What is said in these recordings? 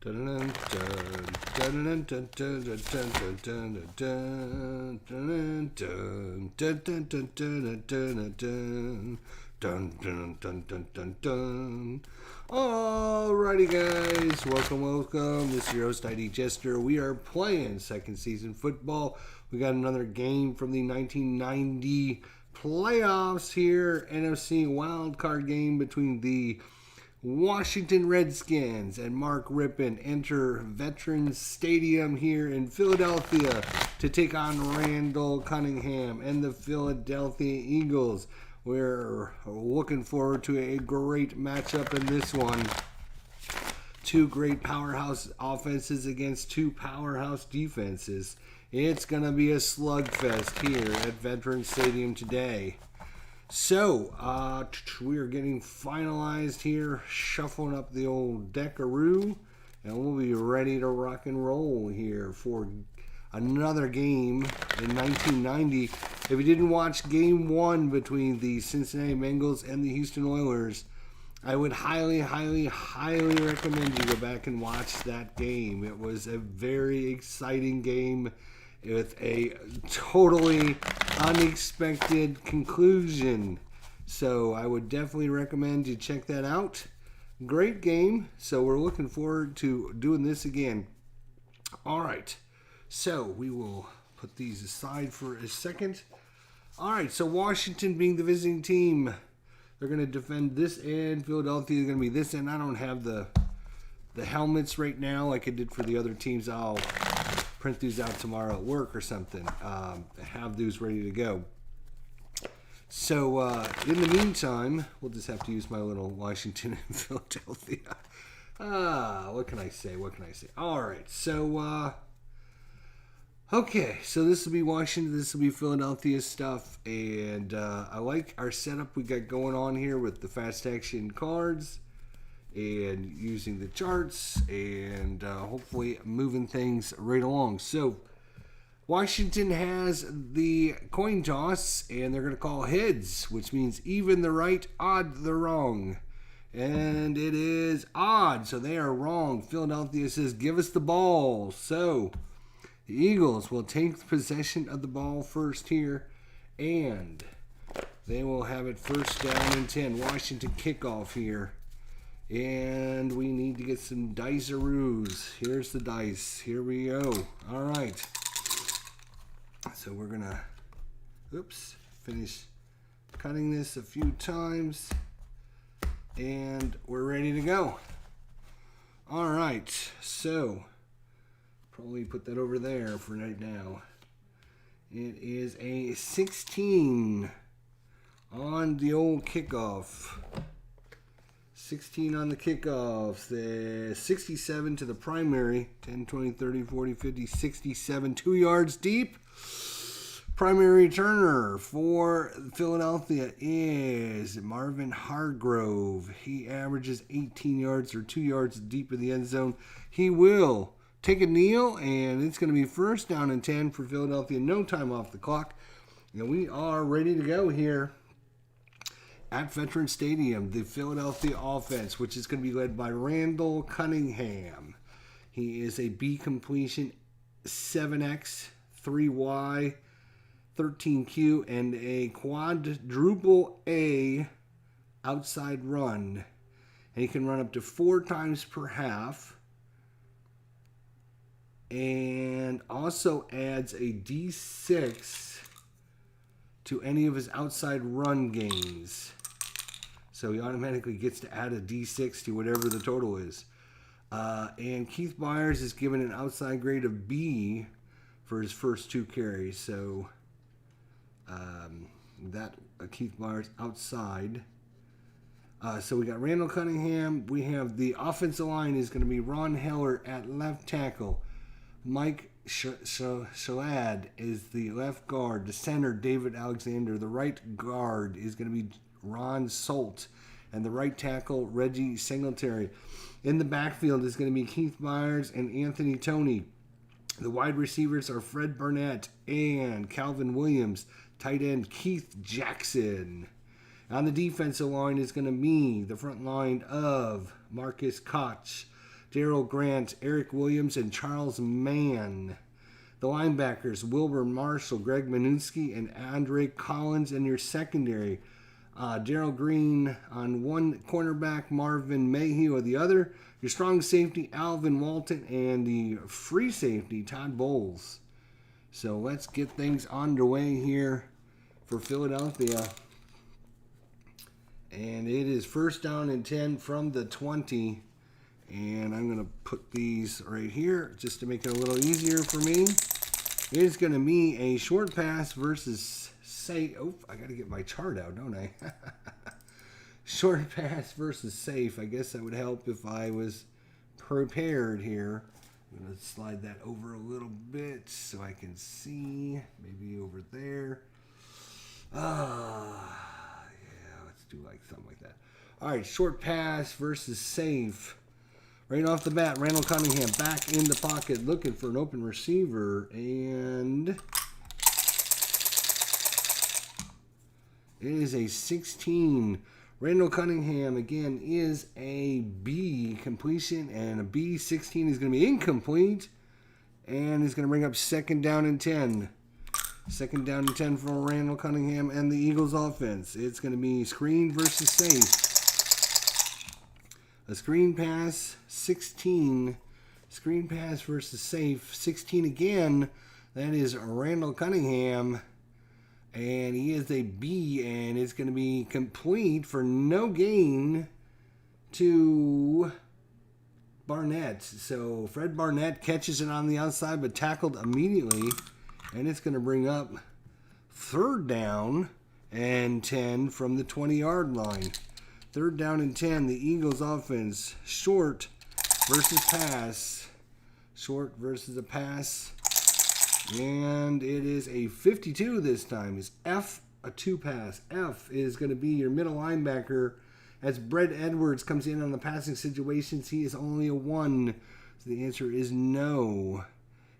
Alrighty guys, welcome. This is your host ID Jester. We are playing second season football. We got another game from the 1990 playoffs here. NFC Wildcard game between the Washington Redskins and Mark Rippon enter Veterans Stadium here in Philadelphia to take on Randall Cunningham and the Philadelphia Eagles. We're looking forward to a great matchup in this one. Two great powerhouse offenses against two powerhouse defenses. It's going to be a slugfest here at Veterans Stadium today. So, we are getting finalized here, shuffling up the old deckaroo, and we'll be ready to rock and roll here for another game in 1990. If you didn't watch game one between the Cincinnati Bengals and the Houston Oilers, I would highly recommend you go back and watch that game. It was a very exciting game with a totally unexpected conclusion. So I would definitely recommend you check that out. Great game. So we're looking forward to doing this again. All right. So we will put these aside for a second. All right. So Washington being the visiting team, they're going to defend this end. Philadelphia is going to be this end. I don't have the helmets right now like I did for the other teams. I'll print these out tomorrow at work or something. Have those ready to go. So in the meantime, we'll just have to use my little Washington and Philadelphia. What can I say? All right. So okay. So this will be Washington. This will be Philadelphia stuff. And I like our setup we got going on here with the fast action cards and using the charts and hopefully moving things right along. So Washington has the coin toss, and they're going to call heads, which means even the right, odd the wrong. And it is odd, so they are wrong. Philadelphia says, give us the ball. So the Eagles will take possession of the ball first here, and they will have it first down and 10. Washington kickoff here. And we need to get some dice-aroos. Here's the dice. Here we go. All right. So we're going to, finish cutting this a few times. And we're ready to go. All right. So, probably put that over there for right now. It is a 16 on the old kickoff. 16 on the kickoffs, the 67 to the primary, 10, 20, 30, 40, 50, 67, 2 yards deep. Primary returner for Philadelphia is Marvin Hargrove. He averages 18 yards or 2 yards deep in the end zone. He will take a kneel, and it's going to be first down and 10 for Philadelphia. No time off the clock. And we are ready to go here at Veterans Stadium, the Philadelphia offense, which is going to be led by Randall Cunningham. He is a B completion, 7X, 3Y, 13Q, and a quadruple A outside run. And he can run up to 4 times per half. And also adds a D6 to any of his outside run gains. So he automatically gets to add a D6 to whatever the total is. And Keith Byers is given an outside grade of B for his first 2 carries. So Keith Byers outside. So we got Randall Cunningham. We have the offensive line is going to be Ron Heller at left tackle. Mike Shalad is the left guard. The center, David Alexander. The right guard is going to be Ron Solt. And the right tackle, Reggie Singletary. In the backfield is going to be Keith Byers and Anthony Toney. The wide receivers are Fred Burnett and Calvin Williams. Tight end, Keith Jackson. On the defensive line is going to be the front line of Marcus Koch, Daryl Grant, Eric Williams, and Charles Mann. The linebackers, Wilbur Marshall, Greg Minuski, and Andre Collins. And your secondary, Daryl Green on one cornerback, Marvin Mayhew on the other. Your strong safety, Alvin Walton, and the free safety, Todd Bowles. So let's get things underway here for Philadelphia. And it is first down and 10 from the 20. And I'm going to put these right here just to make it a little easier for me. It is going to be a short pass versus safe. Oh, I got to get my chart out, don't I? Short pass versus safe. I guess that would help if I was prepared here. I'm going to slide that over a little bit so I can see. Maybe over there. Yeah, let's do like something like that. All right, short pass versus safe. Right off the bat, Randall Cunningham back in the pocket looking for an open receiver. And it is a 16. Randall Cunningham, again, is a B completion. And a B16 is going to be incomplete. And is going to bring up second down and 10. Second down and 10 for Randall Cunningham and the Eagles offense. It's going to be screen versus safe. A screen pass, 16. Screen pass versus safe, 16 again. That is Randall Cunningham. And he is a B, and it's going to be complete for no gain to Barnett. So Fred Barnett catches it on the outside, but tackled immediately. And it's going to bring up third down and 10 from the 20-yard line. Third down and 10, the Eagles offense, short versus pass. Short versus a pass. And it is a 52 this time. Is F a two pass? F is going to be your middle linebacker. As Brett Edwards comes in on the passing situations, he is only a 1. So the answer is no.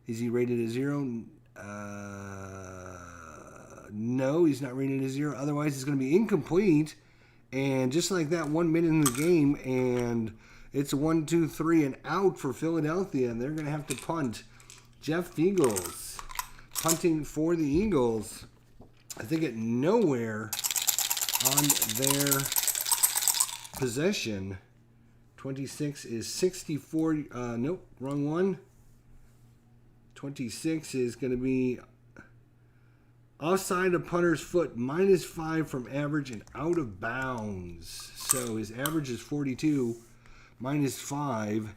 Is he rated a 0? No, he's not rated a 0. Otherwise, it's going to be incomplete. And just like that, 1 minute in the game, and it's a 1, 2, 3, and out for Philadelphia, and they're going to have to punt. Jeff Eagles punting for the Eagles. I think at nowhere on their possession. 26 is 64. Nope, wrong one. 26 is going to be offside of punter's foot, -5 from average and out of bounds. So his average is 42, -5,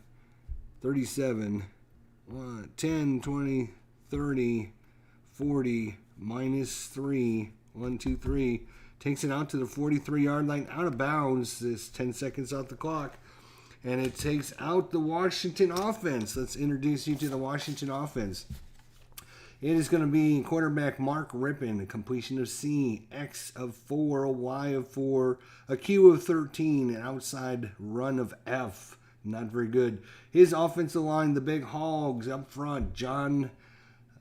37, 10, 20, 30, 40, -3, 1, 2, 3. Takes it out to the 43-yard line, out of bounds. This 10 seconds off the clock. And it takes out the Washington offense. Let's introduce you to the Washington offense. It is going to be quarterback Mark Rippon, a completion of C, X of 4, a Y of 4, a Q of 13, an outside run of F. Not very good. His offensive line, the big hogs up front. John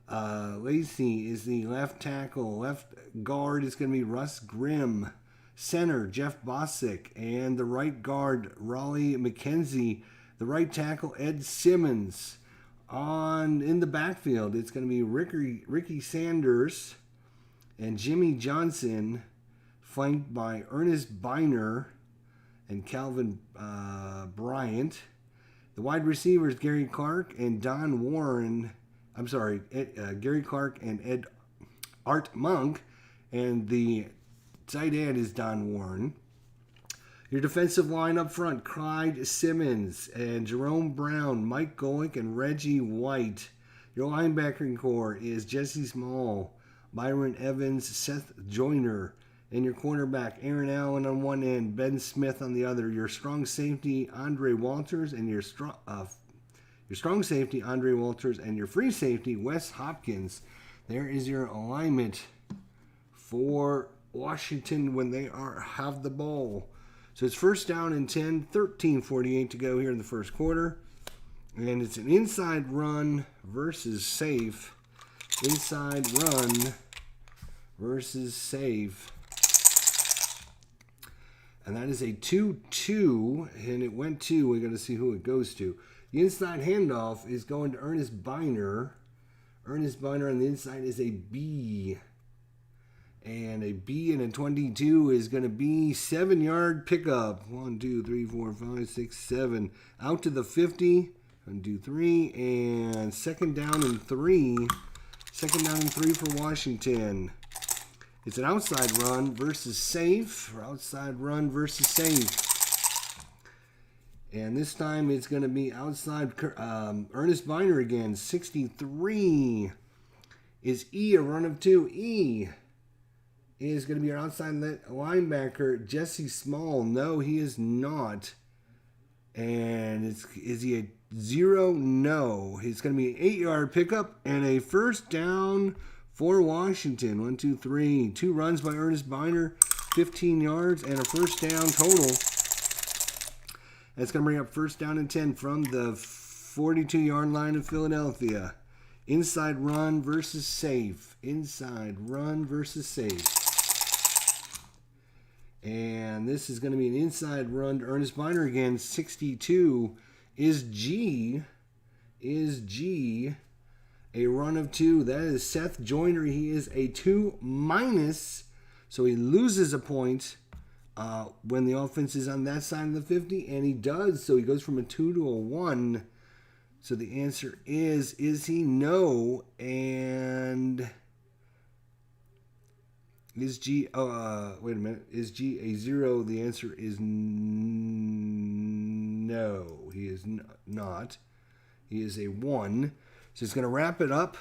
Lacey is the left tackle. Left guard is going to be Russ Grimm. Center, Jeff Bosick. And the right guard, Raleigh McKenzie. The right tackle, Ed Simmons. In the backfield, it's going to be Ricky Sanders and Jimmy Johnson, flanked by Ernest Biner and Calvin Bryant. The wide receivers, Gary Clark and Don Warren. Gary Clark and Art Monk. And the tight end is Don Warren. Your defensive line up front, Clyde Simmons and Jerome Brown, Mike Golick, and Reggie White. Your linebacking core is Jesse Small, Byron Evans, Seth Joyner, and your cornerback, Aaron Allen on one end, Ben Smith on the other. Your strong safety, Andre Walters, and your strong safety, Andre Walters, and your free safety, Wes Hopkins. There is your alignment for Washington when they have the ball. So it's first down and 10, 13:48 to go here in the first quarter. And it's an inside run versus safe. Inside run versus safe. And that is a 2-2. And it went to, we're going to see who it goes to. The inside handoff is going to Ernest Biner. Ernest Biner on the inside is a B. And a B and a 22 is going to be 7-yard pickup. 1, 2, 3, 4, 5, 6, 7. Out to the 50. 1, 2, 3. And second down and 3. Second down and 3 for Washington. It's an outside run versus safe. Or outside run versus safe. And this time it's going to be outside Ernest Biner again. 63 is E, a run of 2. E is going to be our outside linebacker, Jesse Small. No, he is not. And is he a 0? No. It's going to be an 8-yard pickup and a first down for Washington. 1, 2, 3. 2 runs by Ernest Biner, 15 yards, and a first down total. That's going to bring up first down and 10 from the 42-yard line of Philadelphia. Inside run versus safe. Inside run versus safe. And this is going to be an inside run to Ernest Biner again. 62 is G. Is G. A run of 2. That is Seth Joyner. He is a 2-. So he loses a point when the offense is on that side of the 50. And he does. So he goes from a 2 to a 1. So the answer is he? No. And is G, wait a minute, is G a 0? The answer is no. He is not. He is a 1. So it's going to wrap it up.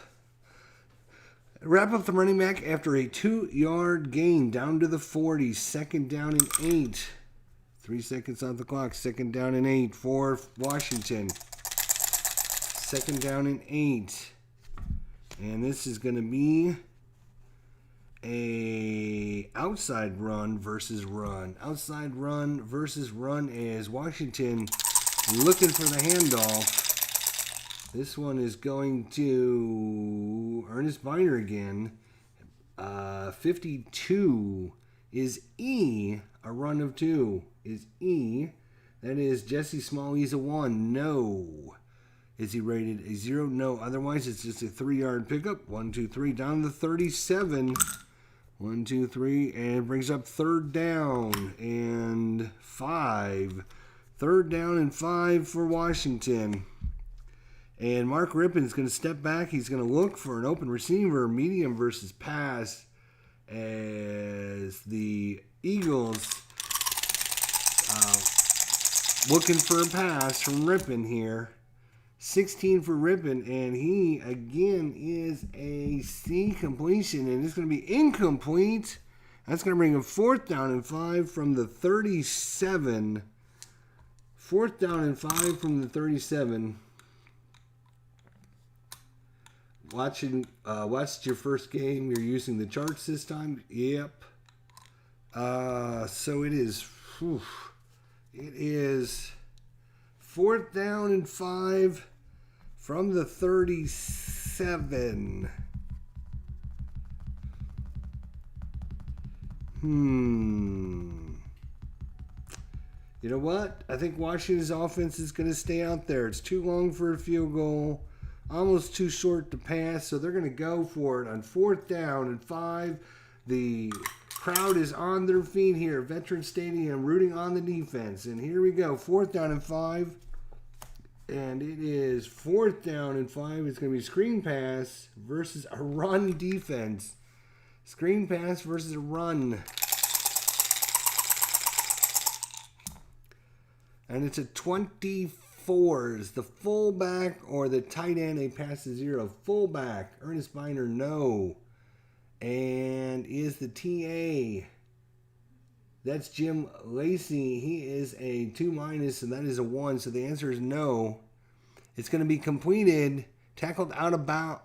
Wrap up the running back after a 2-yard gain down to the 40. Second down and 8. 3 seconds on the clock. Second down and 8 for Washington. Second down and 8. And this is going to be a outside run versus run. Outside run versus run is Washington looking for the handoff. This one is going to Ernest Biner again. 52 is E, a run of 2. Is E. That is Jesse Small. He's a 1. No. Is he rated a 0? No. Otherwise, it's just a 3-yard pickup. 1, 2, 3. Down to 37. 1, 2, 3. And it brings up third down and 5. Third down and 5 for Washington. And Mark Rippon's going to step back. He's going to look for an open receiver, medium versus pass, as the Eagles looking for a pass from Rippon here. 16 for Rippon, and he, again, is a C completion, and it's going to be incomplete. That's going to bring a 4th down and 5 from the 37. 4th down and 5 from the 37. Watched your first game. You're using the charts this time. Yep. So it is. It is 4th down and 5 from the 37. You know what? I think Washington's offense is going to stay out there. It's too long for a field goal. Almost too short to pass, so they're going to go for it on 4th down and 5. The crowd is on their feet here, Veterans Stadium, rooting on the defense. And here we go, 4th down and 5. And it is 4th down and 5. It's going to be screen pass versus a run defense. Screen pass versus a run. And it's a 24s. The fullback or the tight end, a pass to 0. Fullback, Ernest Biner, no. And is the TA. That's Jim Lacey. He is a 2-, and that is a 1. So the answer is no. It's going to be completed. Tackled out of bounds.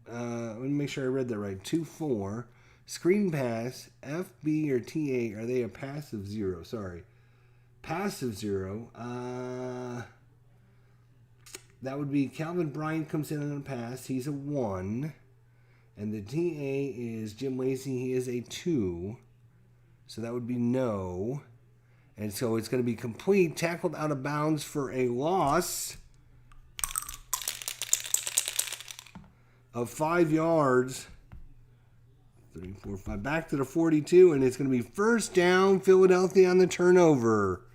Let me make sure I read that right. 2-4. Screen pass. FB or TA. Are they a passive 0? Sorry. Passive 0. That would be Calvin Bryant comes in on a pass. He's a 1. And the TA is Jim Lacey. He is a 2. So that would be no. And so it's going to be complete. Tackled out of bounds for a loss of 5 yards. 3, 4, 5. Back to the 42. And it's going to be first down. Philadelphia on the turnover.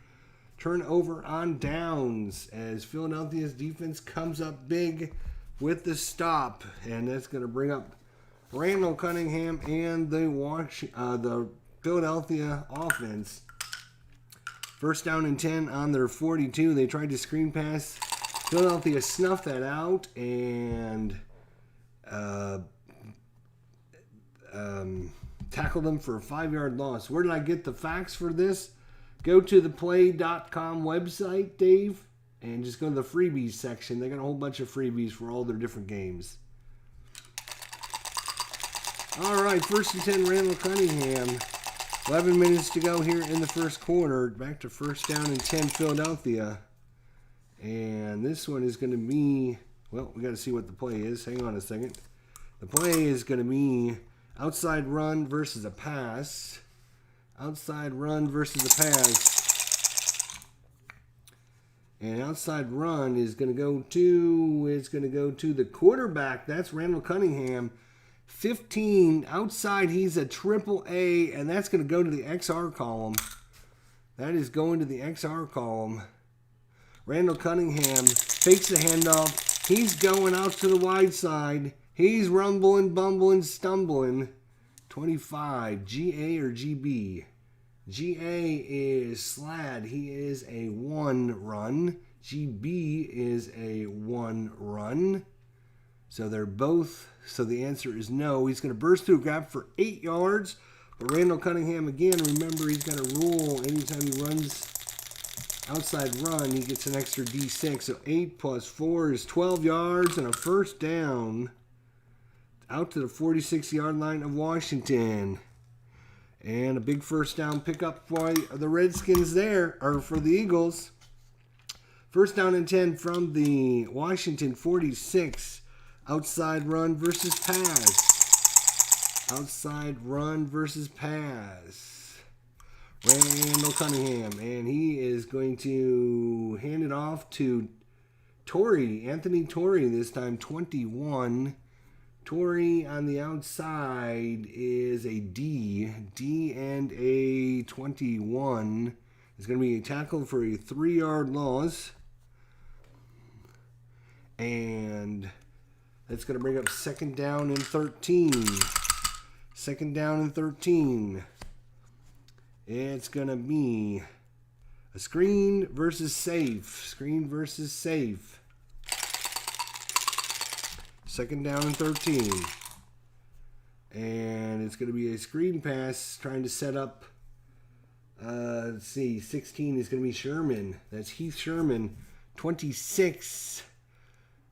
Turnover on downs as Philadelphia's defense comes up big with the stop. And that's going to bring up Randall Cunningham and the Philadelphia offense. First down and 10 on their 42. They tried to screen pass. Philadelphia snuffed that out and tackled them for a 5-yard loss. Where did I get the facts for this? Go to the play.com website, Dave, and just go to the freebies section. They got a whole bunch of freebies for all their different games. All right, first and 10, Randall Cunningham. 11 minutes to go here in the first quarter. Back to first down and 10, Philadelphia. And this one is going to be, well, we got to see what the play is. Hang on a second. The play is going to be outside run versus a pass. Outside run versus a pass. And outside run is going to go to the quarterback. That's Randall Cunningham. 15 outside. He's a triple A, and that's going to go to the XR column. That is going to the XR column. Randall Cunningham fakes the handoff. He's going out to the wide side. He's rumbling, bumbling, stumbling. 25. GA or GB? GA is Slad. He is a 1 run. GB is a 1 run. So they're both, so the answer is no. He's going to burst through a gap for 8 yards. But Randall Cunningham, again, remember he's got a rule. Anytime he runs outside run, he gets an extra D6. So 8 plus 4 is 12 yards and a first down out to the 46-yard line of Washington. And a big first down pickup for the Redskins there, or for the Eagles. First down and 10 from the Washington 46. Outside run versus pass. Outside run versus pass. Randall Cunningham. And he is going to hand it off to Torrey. Anthony Torrey this time, 21. Torrey on the outside is a D. D and a 21. It's going to be a tackle for a 3-yard loss. And that's going to bring up second down and 13. Second down and 13. It's going to be a screen versus safe. Screen versus safe. Second down and 13. And it's going to be a screen pass trying to set up, let's see, 16 is going to be Sherman. That's Heath Sherman. 26.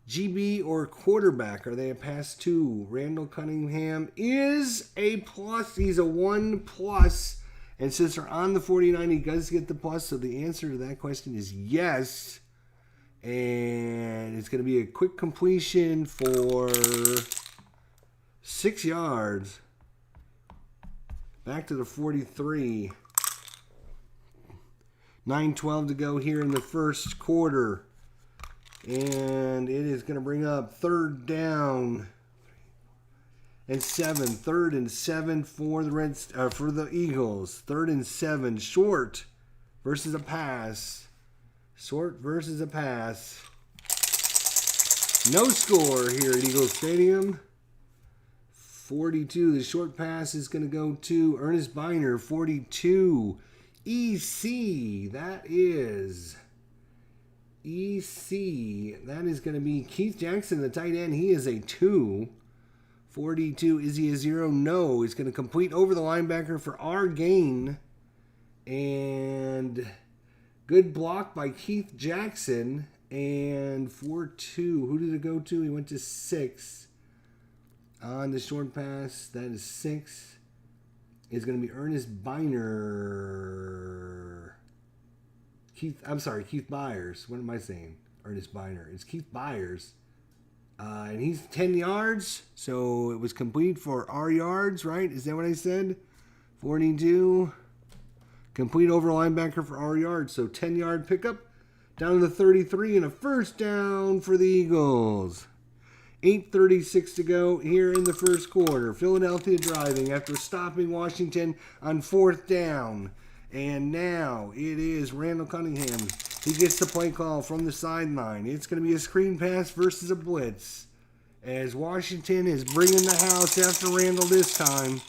GB or quarterback? Are they a pass 2? Randall Cunningham is a plus. He's a 1 plus. And since they're on the 49, he does get the plus. So the answer to that question is yes. And it's going to be a quick completion for 6 yards. Back to the 43. 9:12 to go here in the first quarter. And it is going to bring up third down and 7. Third and 7 for the for the Eagles. Third and 7. Short versus a pass. Short versus a pass. No score here at Eagle Stadium. 42. The short pass is going to go to Ernest Biner. 42. EC. That is EC. That is going to be Keith Jackson, the tight end. He is a 2. 42. Is he a 0? No. He's going to complete over the linebacker for our gain. And good block by Keith Jackson. And 4-2. Who did it go to? He went to 6. On the short pass, that is 6. Is going to be Ernest Biner. Keith Byers. What am I saying? Ernest Biner. It's Keith Byers. And he's 10 yards. So it was complete for our yards, right? Is that what I said? 42. Complete over linebacker for our yards. So 10-yard pickup down to the 33 and a first down for the Eagles. 8:36 to go here in the first quarter. Philadelphia driving after stopping Washington on 4th down. And now it is Randall Cunningham. He gets the play call from the sideline. It's going to be a screen pass versus a blitz, as Washington is bringing the house after Randall this time.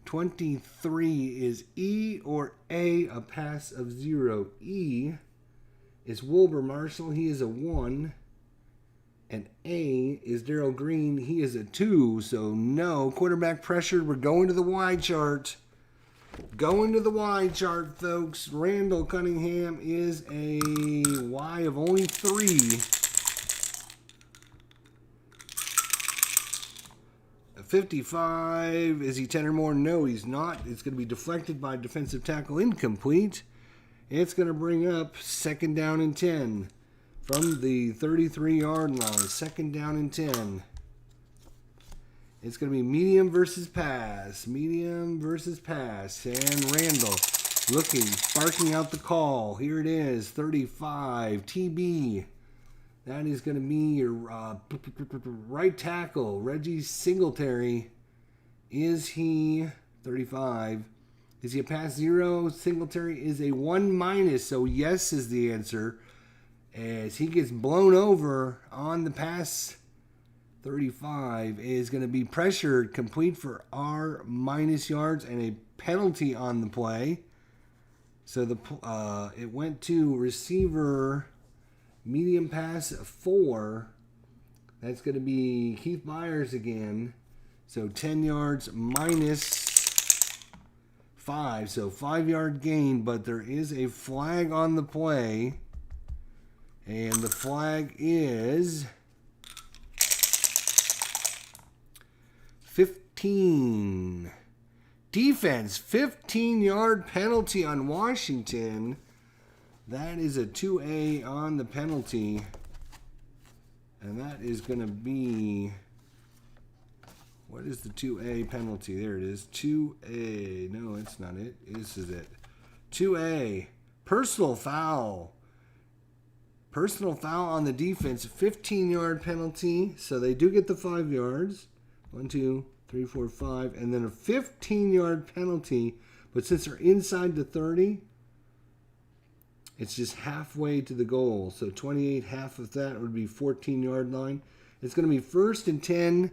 23 is E or A pass of 0. E is Wilbur Marshall. He is a 1. And A is Darrell Green. He is a 2. So no. Quarterback pressured. We're going to the wide chart. Going to the wide chart, folks. Randall Cunningham is a Y of only 3. 55. Is he 10 or more? No, he's not. It's going to be deflected by defensive tackle, incomplete. It's going to bring up 2nd down and 10 from the 33-yard line. 2nd down and 10. It's going to be medium versus pass. Medium versus pass. And Randall looking, barking out the call. Here it is, 35, TB. That is going to be your right tackle, Reggie Singletary. Is he 35? Is he a pass 0? Singletary is a 1-, so yes is the answer. As he gets blown over on the pass, 35 is going to be pressured, complete for R- yards and a penalty on the play. So it went to receiver. Medium pass 4. That's going to be Keith Myers again. So 10 yards minus 5. So 5-yard gain, but there is a flag on the play. And the flag is 15. Defense, 15-yard penalty on Washington. That is a 2A on the penalty. And that is going to be... What is the 2A penalty? There it is. 2A. No, that's not it. This is it. 2A. Personal foul. Personal foul on the defense. 15-yard penalty. So they do get the 5 yards. 1, 2, 3, 4, 5. And then a 15-yard penalty. But since they're inside the 30... It's just halfway to the goal. So 28, half of that would be 14-yard line. It's going to be 1st and 10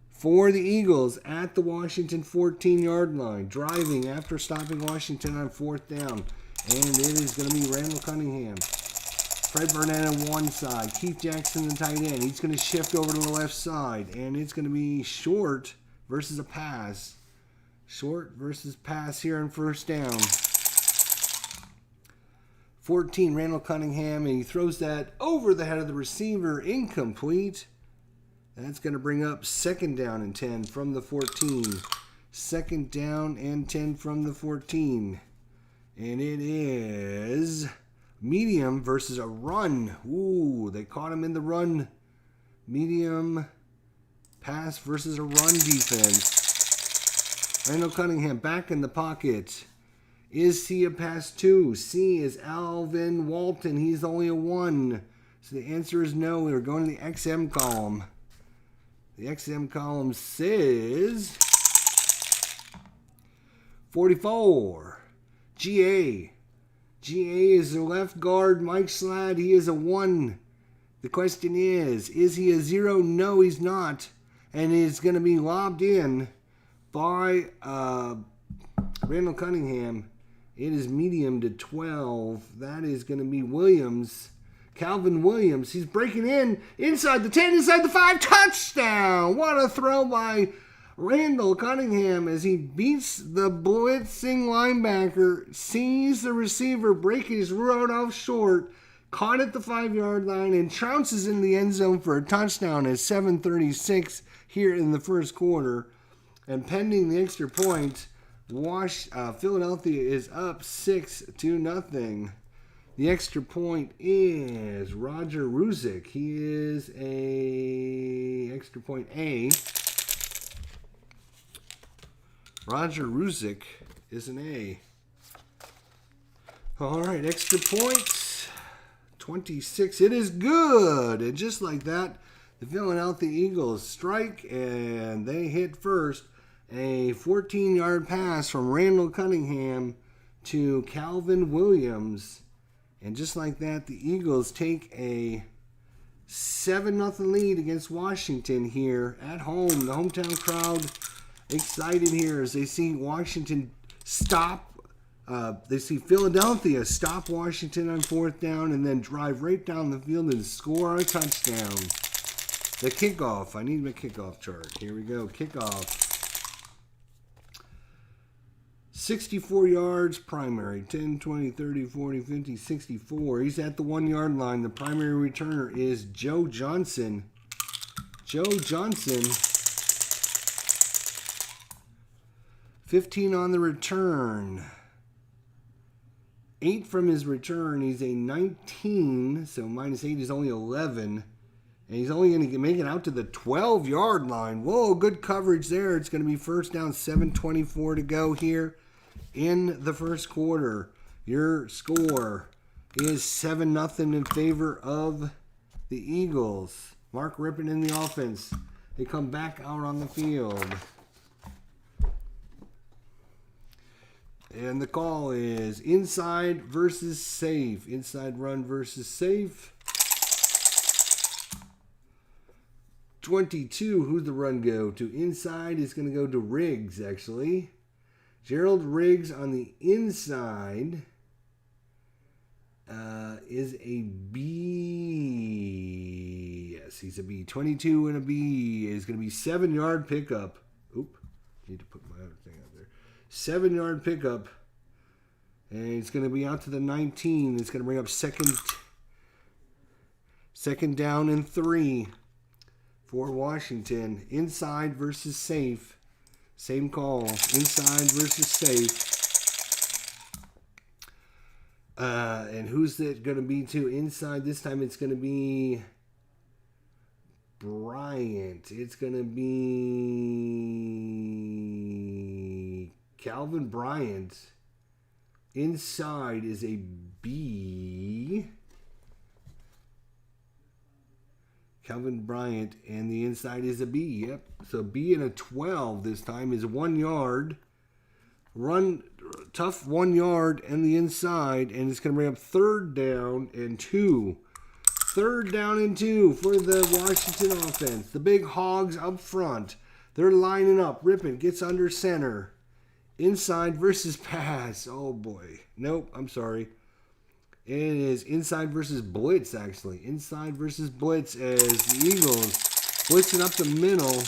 for the Eagles at the Washington 14-yard line. Driving after stopping Washington on 4th down. And it is going to be Randall Cunningham. Fred Burnett on one side. Keith Jackson, the tight end. He's going to shift over to the left side. And it's going to be short versus a pass. Short versus pass here on 1st down. 14, Randall Cunningham, and he throws that over the head of the receiver, incomplete. That's going to bring up 2nd down and 10 from the 14. 2nd down and 10 from the 14. And it is medium versus a run. Ooh, they caught him in the run. Medium pass versus a run defense. Randall Cunningham back in the pocket. Is he a pass 2? C is Alvin Walton. He's only a 1. So the answer is no. We're going to the XM column. The XM column says 44. GA. GA is the left guard, Mike Sladd. He is a 1. The question is he a 0? No, he's not. And it's going to be lobbed in by Randall Cunningham. It is medium to 12. That is going to be Williams. Calvin Williams. He's breaking in inside the 10, inside the 5. Touchdown! What a throw by Randall Cunningham as he beats the blitzing linebacker, sees the receiver break his route off short, caught at the 5-yard line, and trounces in the end zone for a touchdown at 7:36 here in the first quarter. And pending the extra point, Philadelphia is up 6-0. The extra point is Roger Ruzick. He is a extra point A. Roger Ruzick is an A. All right, extra points. 26. It is good. And just like that, the Philadelphia Eagles strike, and they hit first. A 14-yard pass from Randall Cunningham to Calvin Williams. And just like that, the Eagles take a 7-0 lead against Washington here at home. The hometown crowd excited here as they see Washington stop. They see Philadelphia stop Washington on 4th down and then drive right down the field and score a touchdown. The kickoff. I need my kickoff chart. Here we go. Kickoff. 64 yards primary. 10, 20, 30, 40, 50, 64. He's at the 1-yard line. The primary returner is Joe Johnson. Joe Johnson. 15 on the return. 8 from his return. He's a 19. So minus 8 is only 11. And he's only going to make it out to the 12-yard line. Whoa, good coverage there. It's going to be first down, 7:24 to go here in the first quarter. Your score is 7-0 in favor of the Eagles. Mark Rippon in the offense. They come back out on the field. And the call is inside versus safe. Inside run versus safe. 22, who's the run go to? Inside is going to go to Riggs, actually. Gerald Riggs on the inside is a B. Yes, he's a B. 22 and a B is going to be 7-yard pickup. Oop, need to put my other thing out there. 7-yard pickup. And it's going to be out to the 19. It's going to bring up second down and 3 for Washington. Inside versus safe. Same call. Inside versus safe. And who's it going to be to inside? This time it's going to be Bryant. It's going to be Calvin Bryant. Inside is a B. Calvin Bryant, and the inside is a B. Yep. So B and a 12 this time is 1 yard. Run tough 1 yard and the inside, and it's going to bring up 3rd down and 2. 3rd down and 2 for the Washington offense. The big hogs up front. They're lining up. Rippon gets under center. Inside versus pass. Oh boy. Nope, I'm sorry. It is inside versus blitz, actually. Inside versus blitz as the Eagles blitzing up the middle.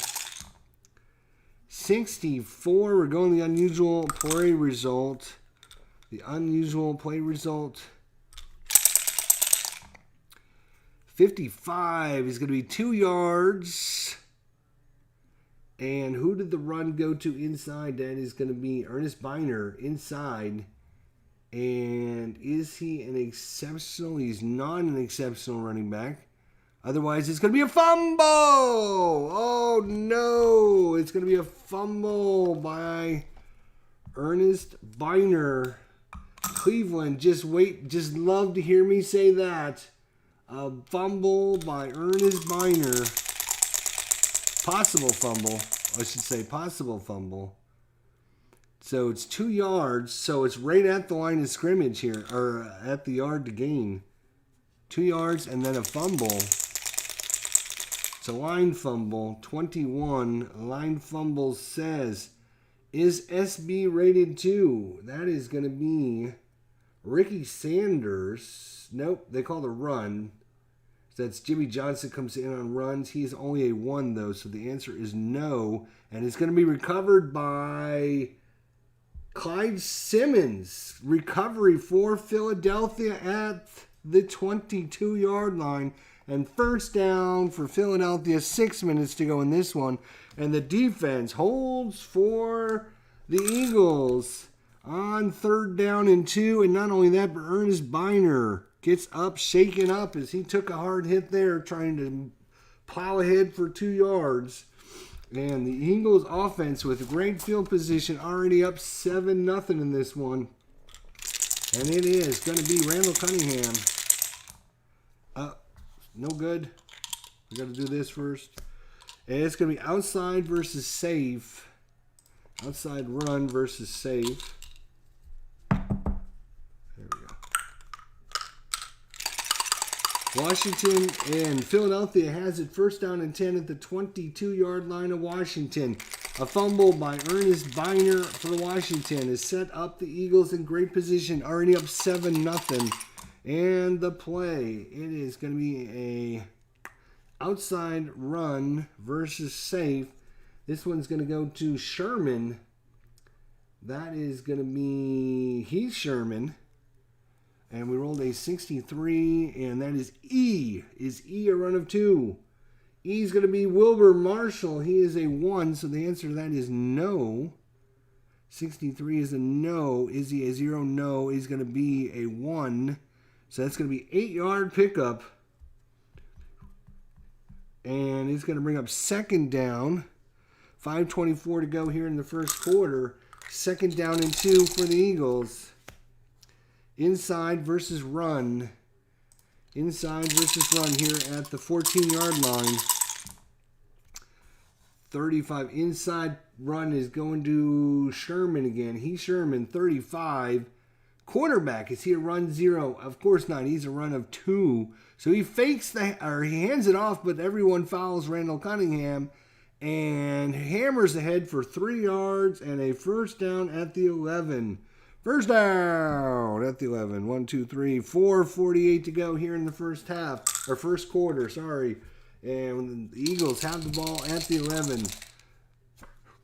64. We're going the unusual play result. The unusual play result. 55 is going to be 2 yards. And who did the run go to inside? That is going to be Ernest Biner inside. And is he an exceptional? He's not an exceptional running back. Otherwise, it's going to be a fumble. Oh, no. It's going to be a fumble by Ernest Biner. Cleveland, just love to hear me say that. A fumble by Ernest Biner. Possible fumble. I should say possible fumble. So it's 2 yards. So it's right at the line of scrimmage here, or at the yard to gain. 2 yards and then a fumble. It's a line fumble. 21. Line fumble says, is SB rated 2? That is going to be Ricky Sanders. Nope, they call it a run. So that's Jimmy Johnson comes in on runs. He's only a 1, though, so the answer is no. And it's going to be recovered by Clyde Simmons. Recovery for Philadelphia at the 22-yard line. And first down for Philadelphia. 6 minutes to go in this one. And the defense holds for the Eagles on 3rd down and 2. And not only that, but Ernest Biner gets up, shaken up as he took a hard hit there, trying to plow ahead for 2 yards. And the Eagles offense with great field position, already up 7-0 in this one. And it is going to be Randall Cunningham. No good. We got to do this first. And it's going to be outside versus safe. Outside run versus safe. There we go. Washington and Philadelphia has it first down and 10 at the 22-yard line of Washington. A fumble by Ernest Biner for Washington has set up the Eagles in great position, already up 7-0. And the play, it is going to be a outside run versus safe. This one's going to go to Sherman. That is going to be Heath Sherman. And we rolled a 63, and that is E. Is E a run of 2? E is going to be Wilbur Marshall. He is a 1, so the answer to that is no. 63 is a no. Is he a 0? No. He's going to be a 1. So that's going to be 8-yard pickup. And he's going to bring up second down. 5:24 to go here in the first quarter. Second down and 2 for the Eagles. Inside versus run. Inside versus run here at the 14-yard line. 35. Inside run is going to Sherman again. He's Sherman, 35. Quarterback, is he a run 0? Of course not. He's a run of 2. So he fakes he hands it off, but everyone follows Randall Cunningham and hammers ahead for 3 yards and a first down at the 11. First down at the 11. 1, 2, 3, 4:48 to go here in the first half, or first quarter, sorry. And the Eagles have the ball at the 11.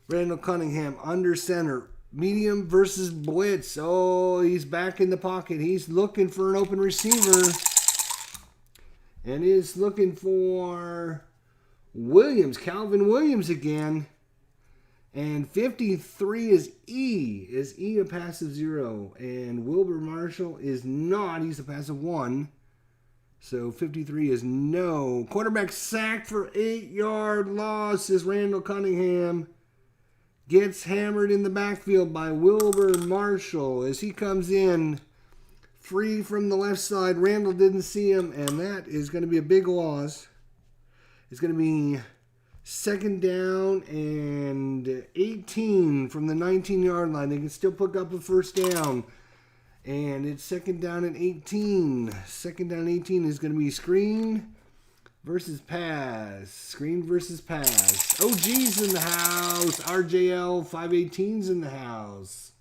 Randall Cunningham under center. Medium versus blitz. Oh, he's back in the pocket. He's looking for an open receiver. And is looking for Williams. Calvin Williams again. And 53 is E. Is E a passive 0? And Wilbur Marshall is not. He's a passive 1. So 53 is no. Quarterback sacked for 8-yard loss is Randall Cunningham. Gets hammered in the backfield by Wilbur Marshall as he comes in free from the left side. Randall didn't see him, and that is going to be a big loss. It's going to be second down and 18 from the 19-yard line. They can still pick up a first down. And it's second down and 18. Second down and 18 is going to be screen versus pass. Screen versus pass. OG's in the house. RJL 518's in the house.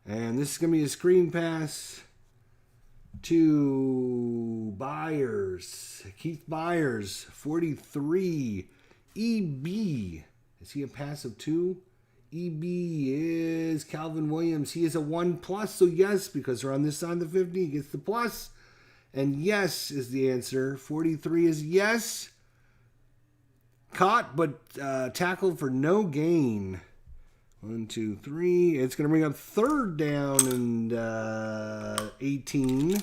And this is going to be a screen pass to Byers. Keith Byers, 43. EB. Is he a pass of 2? EB is Calvin Williams. He is a 1+, so yes, because they're on this side of the 50, he gets the plus. And yes is the answer. 43 is yes. Caught, but tackled for no gain. 1, 2, 3. It's going to bring up third down and 18.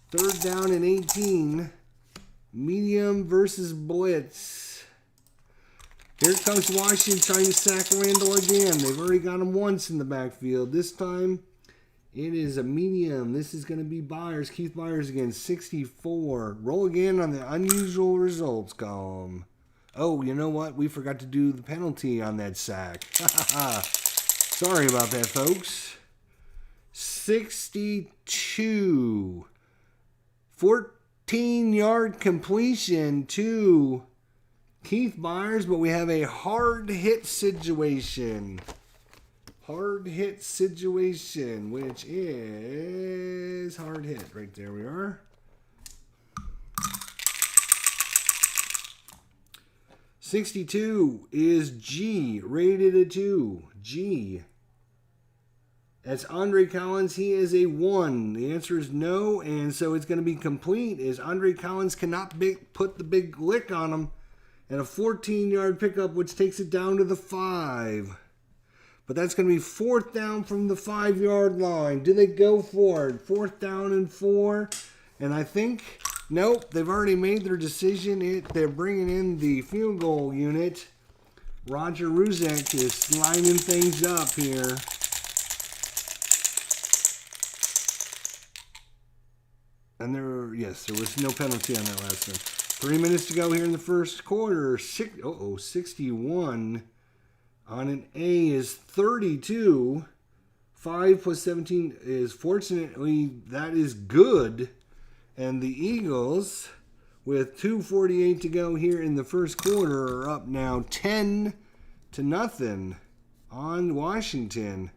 Third down and 18. Medium versus blitz. Here comes Washington trying to sack Randall again. They've already got him once in the backfield. This time, it is a medium. This is going to be Byers. Keith Byers again, 64. Roll again on the unusual results column. Oh, you know what? We forgot to do the penalty on that sack. Sorry about that, folks. 62. 14-yard completion to Keith Byers, but we have a hard hit situation. Hard hit situation, which is hard hit. Right there we are. $62 is G, rated a 2. G. That's Andre Collins. He is a 1. The answer is no, and so it's going to be complete. As Andre Collins cannot put the big lick on him. And a 14-yard pickup, which takes it down to the 5. But that's going to be fourth down from the 5-yard line. Do they go for it? Fourth down and 4. And I think, nope, they've already made their decision. They're bringing in the field goal unit. Roger Ruzek is lining things up here. And yes, there was no penalty on that last one. 3 minutes to go here in the first quarter. 61 on an A is 32. 5 plus 17 is, fortunately, that is good. And the Eagles, with 2:48 to go here in the first quarter, are up now 10-0 on Washington.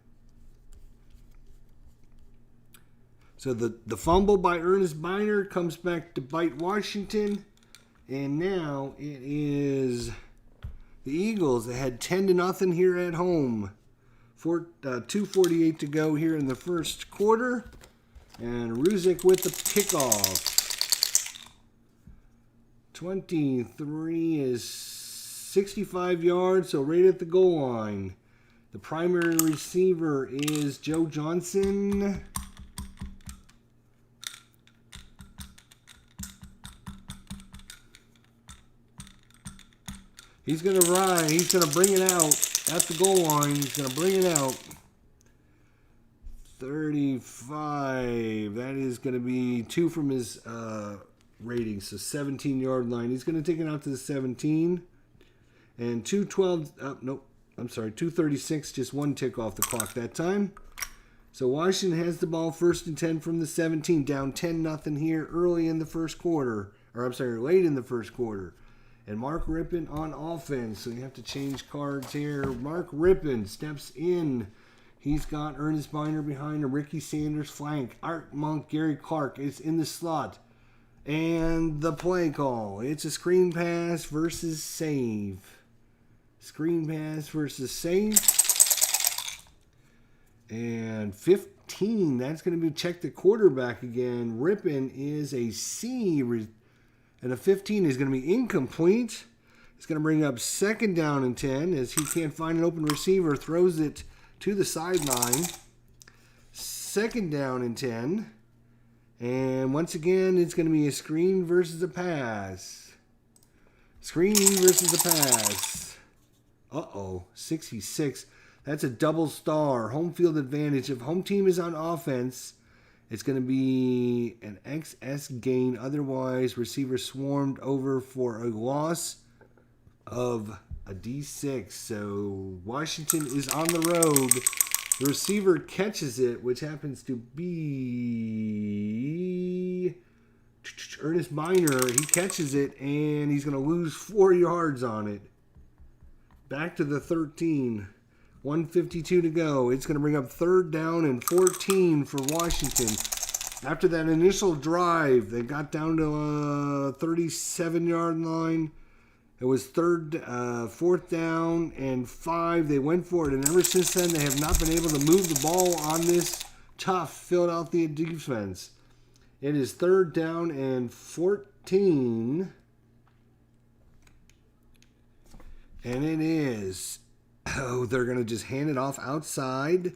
So the fumble by Ernest Biner comes back to bite Washington. And now it is the Eagles that had 10-0 here at home. 2:48 to go here in the first quarter. And Ruzick with the kickoff. 23 is 65 yards, so right at the goal line. The primary receiver is Joe Johnson. He's going to ride. He's going to bring it out at the goal line. He's going to bring it out. 35. That is going to be 2 from his rating. So 17-yard line. He's going to take it out to the 17. And 2:12. Nope. I'm sorry. 2:36. Just 1 tick off the clock that time. So Washington has the ball 1st and 10 from the 17. Down 10-0 here early in the first quarter. Or I'm sorry, late in the first quarter. And Mark Rippon on offense. So you have to change cards here. Mark Rippon steps in. He's got Ernest Biner behind him. Ricky Sanders flank. Art Monk, Gary Clark is in the slot. And the play call. It's a screen pass versus save. Screen pass versus save. And 15. That's going to be check the quarterback again. Rippon is a C. And a 15 is going to be incomplete. It's going to bring up 2nd down and 10 as he can't find an open receiver. Throws it to the sideline. 2nd down and 10. And once again, it's going to be a screen versus a pass. Screen versus a pass. 66. That's a double star. Home field advantage. If home team is on offense, it's going to be an XS gain. Otherwise, receiver swarmed over for a loss of a D6. So Washington is on the road. The receiver catches it, which happens to be Ernest Biner. He catches it, and he's going to lose 4 yards on it. Back to the 13. 1:52 to go. It's going to bring up 3rd down and 14 for Washington. After that initial drive, they got down to a 37-yard line. It was 4th down and 5. They went for it, and ever since then, they have not been able to move the ball on this tough Philadelphia defense. It is 3rd down and 14. And it is... they're going to just hand it off outside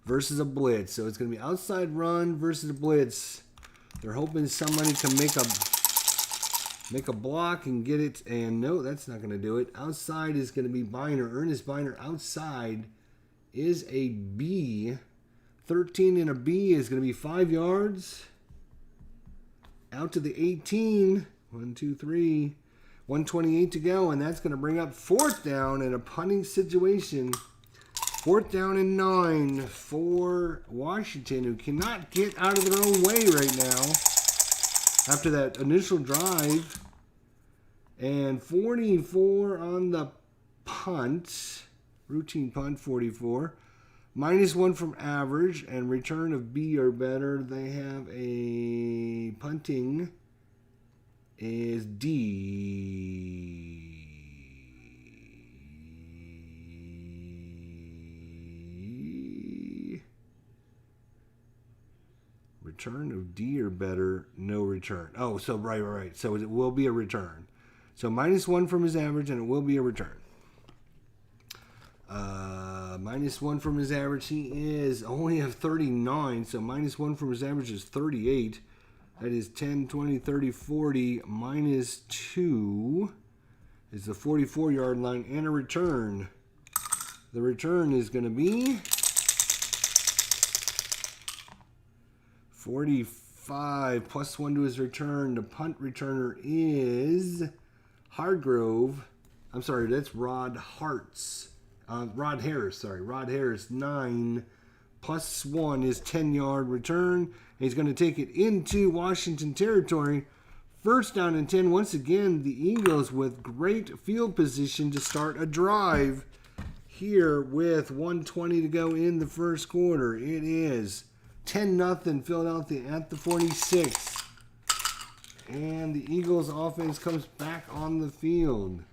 versus a blitz. So it's going to be outside run versus a blitz. They're hoping somebody can make a block and get it. And no, that's not going to do it. Outside is going to be Biner. Ernest Biner outside is a B. 13 and a B is going to be 5 yards. Out to the 18. 1, 2, 3. 1:28 to go, and that's going to bring up 4th down in a punting situation. 4th down and 9 for Washington, who cannot get out of their own way right now after that initial drive. And 44 on the punt. Routine punt, 44. -1 from average and return of B or better. They have a punting is D. Return of D or better, no return. Oh, so right. So it will be a return. So -1 from his average, and it will be a return. -1 from his average, he is only a 39, so -1 from his average is 38. That is 10, 20, 30, 40, -2 is the 44-yard line and a return. The return is going to be 5, +1 to his return. The punt returner is Hargrove. I'm sorry, that's Rod Harris. Rod Harris, 9. +1 is 10-yard return. And he's going to take it into Washington territory. First down and 10. Once again, the Eagles with great field position to start a drive here with 1:20 to go in the first quarter. It is 10-0 Philadelphia at the 46. And the Eagles offense comes back on the field.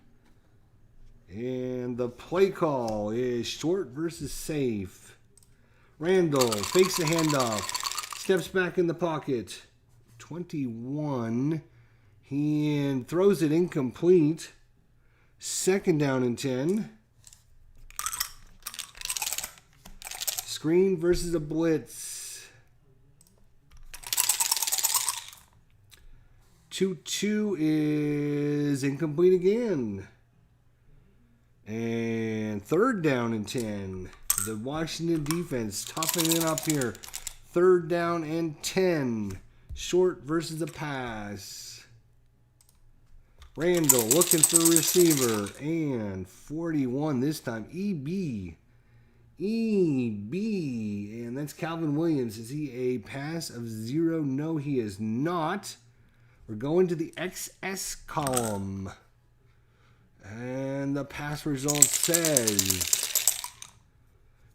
And the play call is short versus safe. Randall fakes the handoff. Steps back in the pocket. 21. He throws it incomplete. Second down and 10. Screen versus a blitz. 2-2 is incomplete again. And third down and 10. The Washington defense toughing it up here. Third down and 10. Short versus a pass. Randall looking for a receiver. And 41 this time. EB. And that's Calvin Williams. Is he a pass of 0? No, he is not. We're going to the XS column. And the pass result says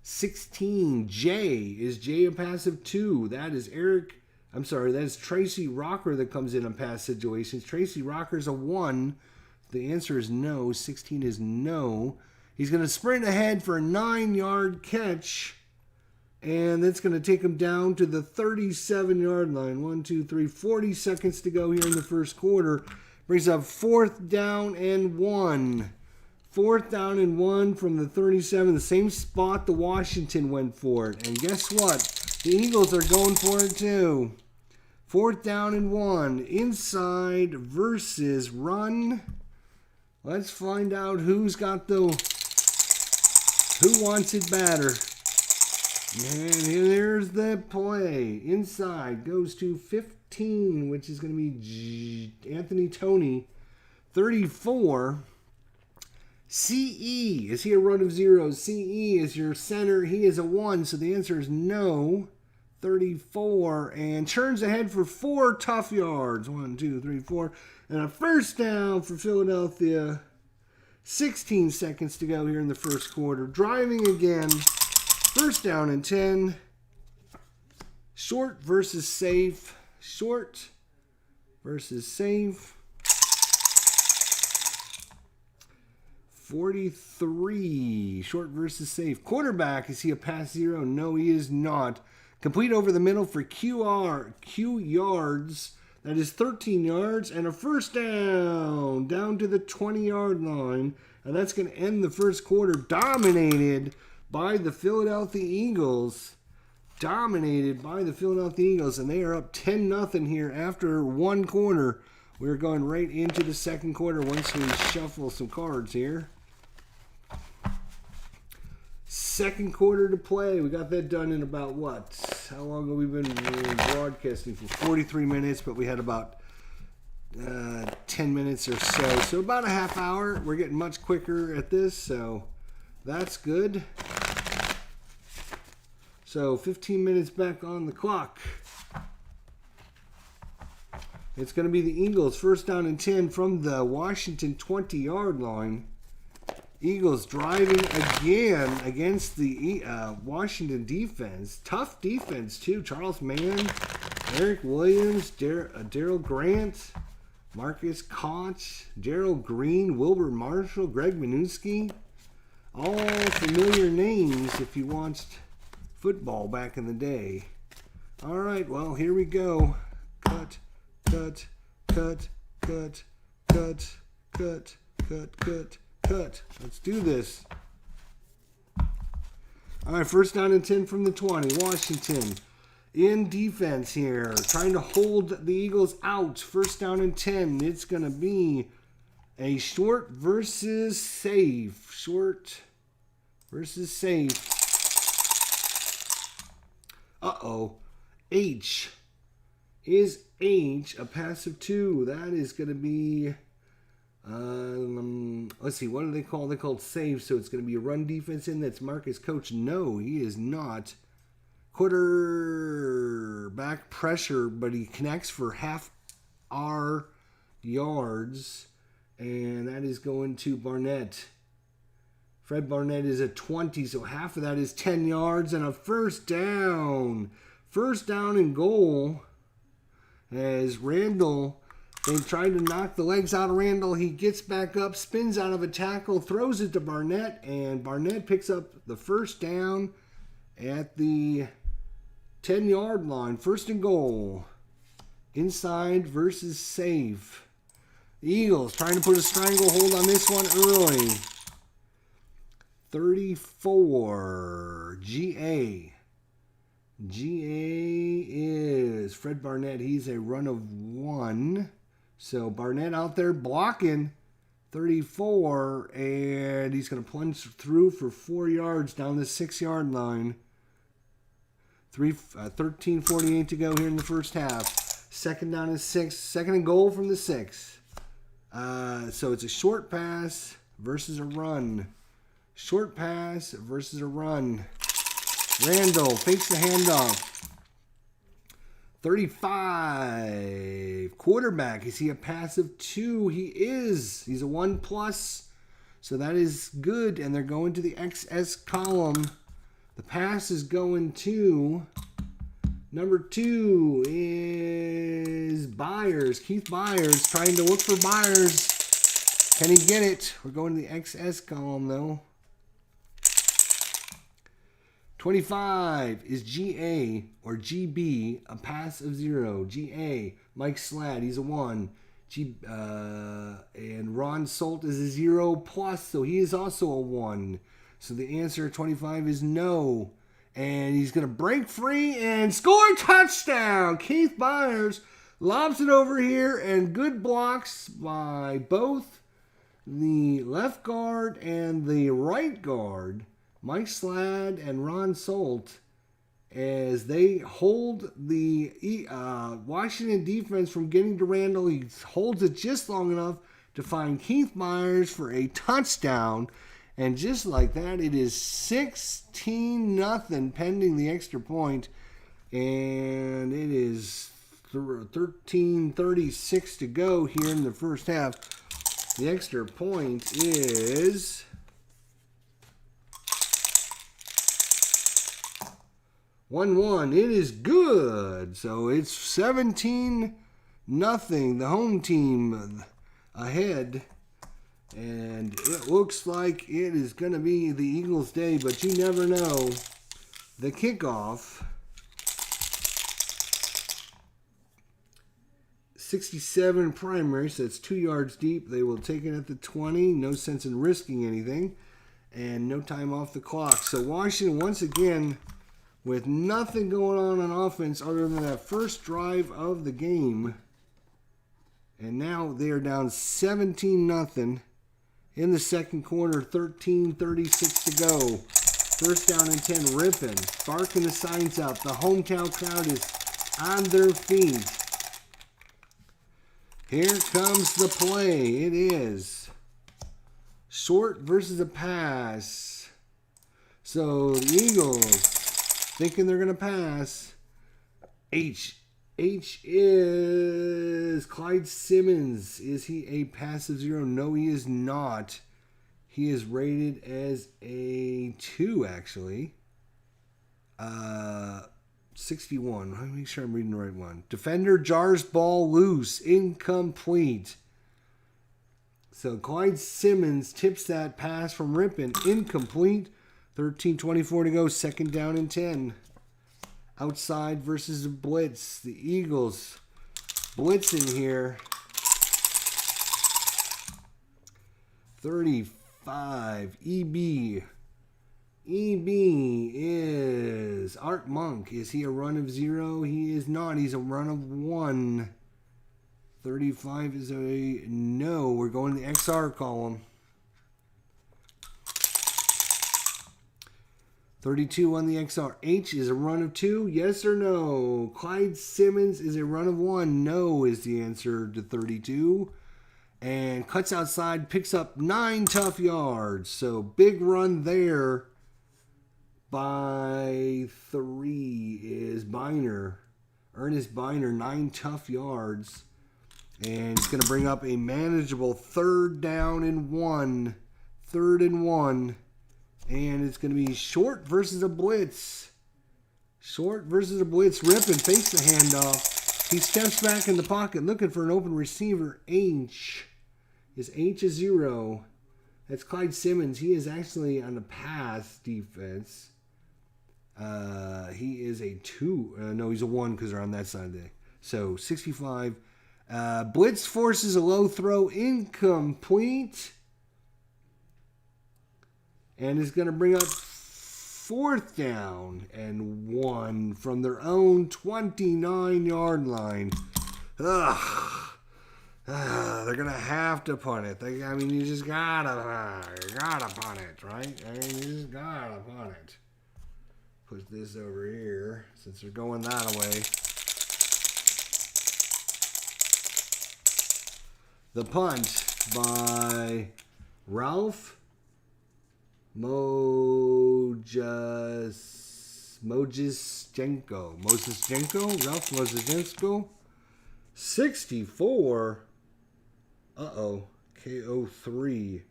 16. J. Is J a pass of 2? That is that is Tracy Rocker that comes in on pass situations. Tracy Rocker's a 1. The answer is no. 16 is no. He's going to sprint ahead for a 9-yard catch. And that's going to take him down to the 37-yard line. 40 seconds to go here in the first quarter. Brings up 4th down and 1. 4th down and 1 from the 37. The same spot the Washington went for it. And guess what? The Eagles are going for it too. 4th down and 1. Inside versus run. Let's find out who wants it better. And here's the play. Inside goes to 15, which is going to be Anthony Toney. 34. CE. Is he a run of 0? CE is your center. He is a 1, so the answer is no. 34. And turns ahead for 4 tough yards. 1, 2, 3, 4. And a first down for Philadelphia. 16 seconds to go here in the first quarter. Driving again. First down and 10. Short versus safe. Short versus safe. 43. Short versus safe. Quarterback, is he a pass 0? No, he is not. Complete over the middle for Q yards. That is 13 yards and a first down. Down to the 20-yard line. And that's going to end the first quarter dominated by the Philadelphia Eagles. And they are up 10-0 here after one quarter. We're going right into the second quarter once we shuffle some cards here. Second quarter to play. We got that done in about what? How long have we been broadcasting? For 43 minutes, but we had about 10 minutes or so. So about a half hour. We're getting much quicker at this, so that's good. So 15 minutes back on the clock. It's going to be the Eagles first down and 10 from the Washington 20-yard line. Eagles driving again against the Washington defense. Tough defense too. Charles Mann, Eric Williams, Daryl Grant, Marcus Koch, Gerald Green, Wilbur Marshall, Greg Minuski. All familiar names if you watched football back in the day. All right, well, here we go. Cut. Let's do this. All right, first down and 10 from the 20. Washington in defense here, trying to hold the Eagles out. First down and 10. It's going to be a short versus safe. Short versus safe. Uh-oh. H. is H, a pass of 2. That is going to be, let's see, what do they call? They called save, so it's going to be a run defense in. That's Marcus Coach. No, he is not. Quarterback pressure, but he connects for half our yards, and that is going to Barnett. Fred Barnett is at 20, so half of that is 10 yards and a first down. First down and goal. As Randall, they tried to knock the legs out of Randall. He gets back up, spins out of a tackle, throws it to Barnett, and Barnett picks up the first down at the 10-yard line. First and goal. Inside versus safe. The Eagles trying to put a stranglehold on this one early. 34, GA. GA is Fred Barnett. He's a run of 1. So Barnett out there blocking 34, and he's going to plunge through for 4 yards down the 6-yard line. 13:48 to go here in the first half. Second down and 6. Second and goal from the 6. So it's a short pass versus a run. Short pass versus a run. Randall fakes the handoff. 35. Quarterback. Is he a pass of 2? He is. He's a 1+. So that is good. And they're going to the XS column. The pass is going to number 2 is Byers. Keith Byers trying to look for Byers. Can he get it? We're going to the XS column though. 25 is GA or GB, a pass of 0. GA, Mike Slatt, he's a 1. And Ron Solt is a 0+, so he is also a 1. So the answer 25 is no. And he's going to break free and score touchdown. Keith Byers lobs it over here, and good blocks by both the left guard and the right guard. Mike Slatt and Ron Solt, as they hold the Washington defense from getting to Randall. He holds it just long enough to find Keith Byers for a touchdown. And just like that, it is 16-0 pending the extra point. And it is 13:36 to go here in the first half. The extra point is 1-1. It is good. So it's 17-0. The home team ahead. And it looks like it is going to be the Eagles' day, but you never know. The kickoff, 67 primary, so it's 2 yards deep. They will take it at the 20. No sense in risking anything. And no time off the clock. So Washington, once again, with nothing going on offense other than that first drive of the game. And now they are down 17-0 in the second quarter. 13:36 to go. First down and 10. Ripping, barking the signs out. The hometown crowd is on their feet. Here comes the play. It is short versus a pass. So the Eagles thinking they're going to pass. H is Clyde Simmons. Is he a pass of 0? No, he is not. He is rated as a 2, actually. 61. Let me make sure I'm reading the right one. Defender jars ball loose. Incomplete. So Clyde Simmons tips that pass from Rippin. Incomplete. 13:24 to go. Second down and 10. Outside versus the blitz. The Eagles blitzing here. 35. EB. EB is Art Monk. Is he a run of 0? He is not. He's a run of 1. 35 is a no. We're going to the XR column. 32 on the XRH is a run of 2. Yes or no? Clyde Simmons is a run of 1. No is the answer to 32. And cuts outside, picks up 9 tough yards. So big run there by 3 is Biner. Ernest Biner, 9 tough yards. And it's going to bring up a manageable 3rd down and 1. 3rd and 1. And it's going to be short versus a blitz. Short versus a blitz. Rip and face the handoff. He steps back in the pocket looking for an open receiver. H. His H is 0. That's Clyde Simmons. He is actually on the pass defense. He is a 2. No, he's a 1 because they're on that side there. So 65. Blitz forces a low throw. Incomplete. And is going to bring up 4th down and 1 from their own 29-yard line. Ugh. They're going to have to punt it. You just gotta punt it, right? You just gotta punt it. Put this over here since they're going that way. The punt by Ralph Mojistenko. Ralph Mojistenko. 64. KO3.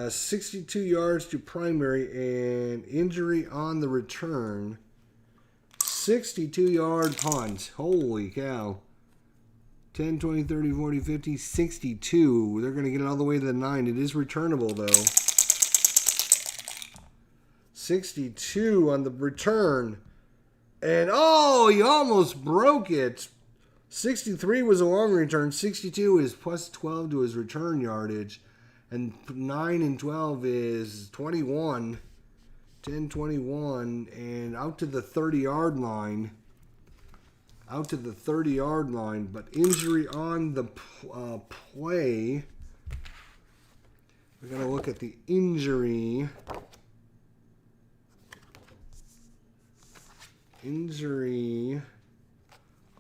62 yards to primary and injury on the return. 62-yard punt. Holy cow. 10, 20, 30, 40, 50, 62. They're going to get it all the way to the 9. It is returnable, though. 62 on the return. And, he almost broke it. 63 was a long return. 62 is plus 12 to his return yardage. And 9 and 12 is 21. 10, 21. And out to the 30-yard line. But injury on the play. We're going to look at the injury. Injury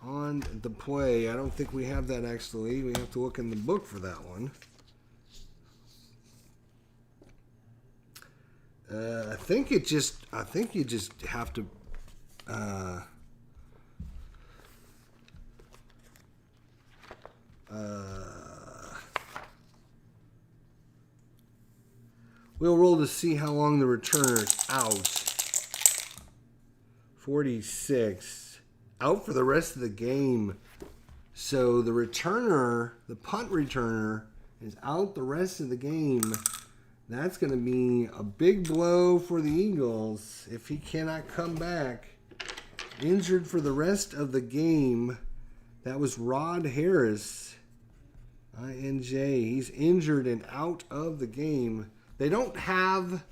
on the play. I don't think we have that actually. We have to look in the book for that one. I think you just have to we'll roll to see how long the returner is out. 46. Out for the rest of the game. So the returner, the punt returner, is out the rest of the game. That's going to be a big blow for the Eagles if he cannot come back. Injured for the rest of the game. That was Rod Harris. INJ. He's injured and out of the game. They don't have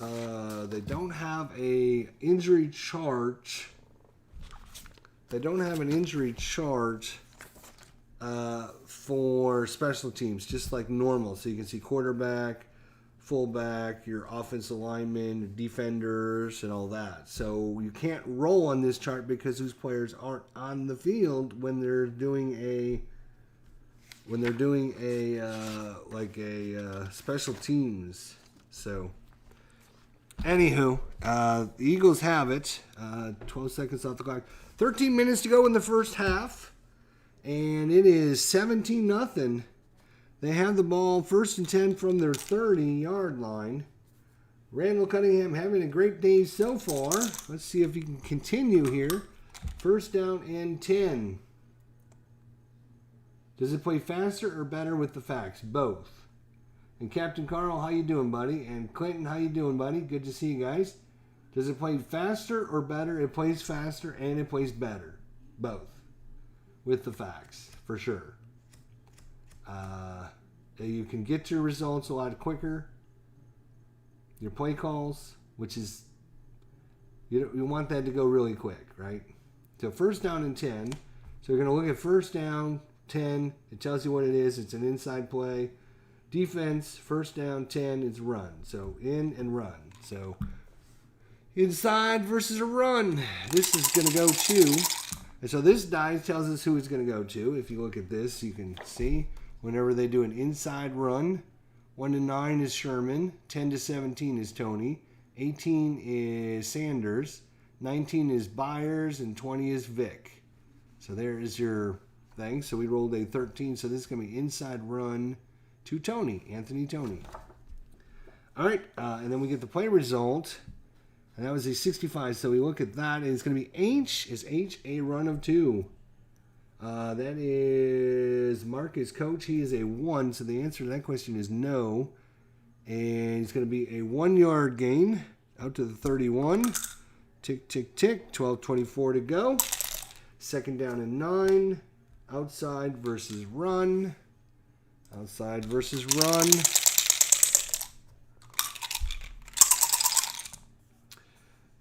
a injury chart. They don't have an injury chart for special teams, just like normal. So you can see quarterback, fullback, your offensive linemen, defenders, and all that. So you can't roll on this chart because those players aren't on the field when they're doing a special teams. So anywho, the Eagles have it. 12 seconds off the clock. 13 minutes to go in the first half. And it is 17-0. They have the ball 1st and 10 from their 30-yard line. Randall Cunningham having a great day so far. Let's see if he can continue here. 1st down and 10. Does it play faster or better with the facts? Both. And Captain Carl, how you doing, buddy? And Clinton, how you doing, buddy? Good to see you guys. Does it play faster or better? It plays faster and it plays better. Both. With the facts, for sure. You can get your results a lot quicker. Your play calls, which is, you want that to go really quick, right? So 1st down and 10. So we're going to look at 1st down, 10. It tells you what it is. It's an inside play. Defense, first down, 10 is run. So in and run. So inside versus a run. This is going to go to. And so this die tells us who it's going to go to. If you look at this, you can see whenever they do an inside run, 1 to 9 is Sherman, 10 to 17 is Tony, 18 is Sanders, 19 is Byers, and 20 is Vic. So there is your thing. So we rolled a 13. So this is going to be inside run to Tony, Anthony Tony. All right, and then we get the play result. And that was a 65. So we look at that, and it's going to be H. Is H a run of 2? That is Marcus Coach. He is a 1. So the answer to that question is no. And it's going to be a 1-yard gain out to the 31. Tick, tick, tick. 12:24 to go. Second down and 9. Outside versus run. Outside versus run.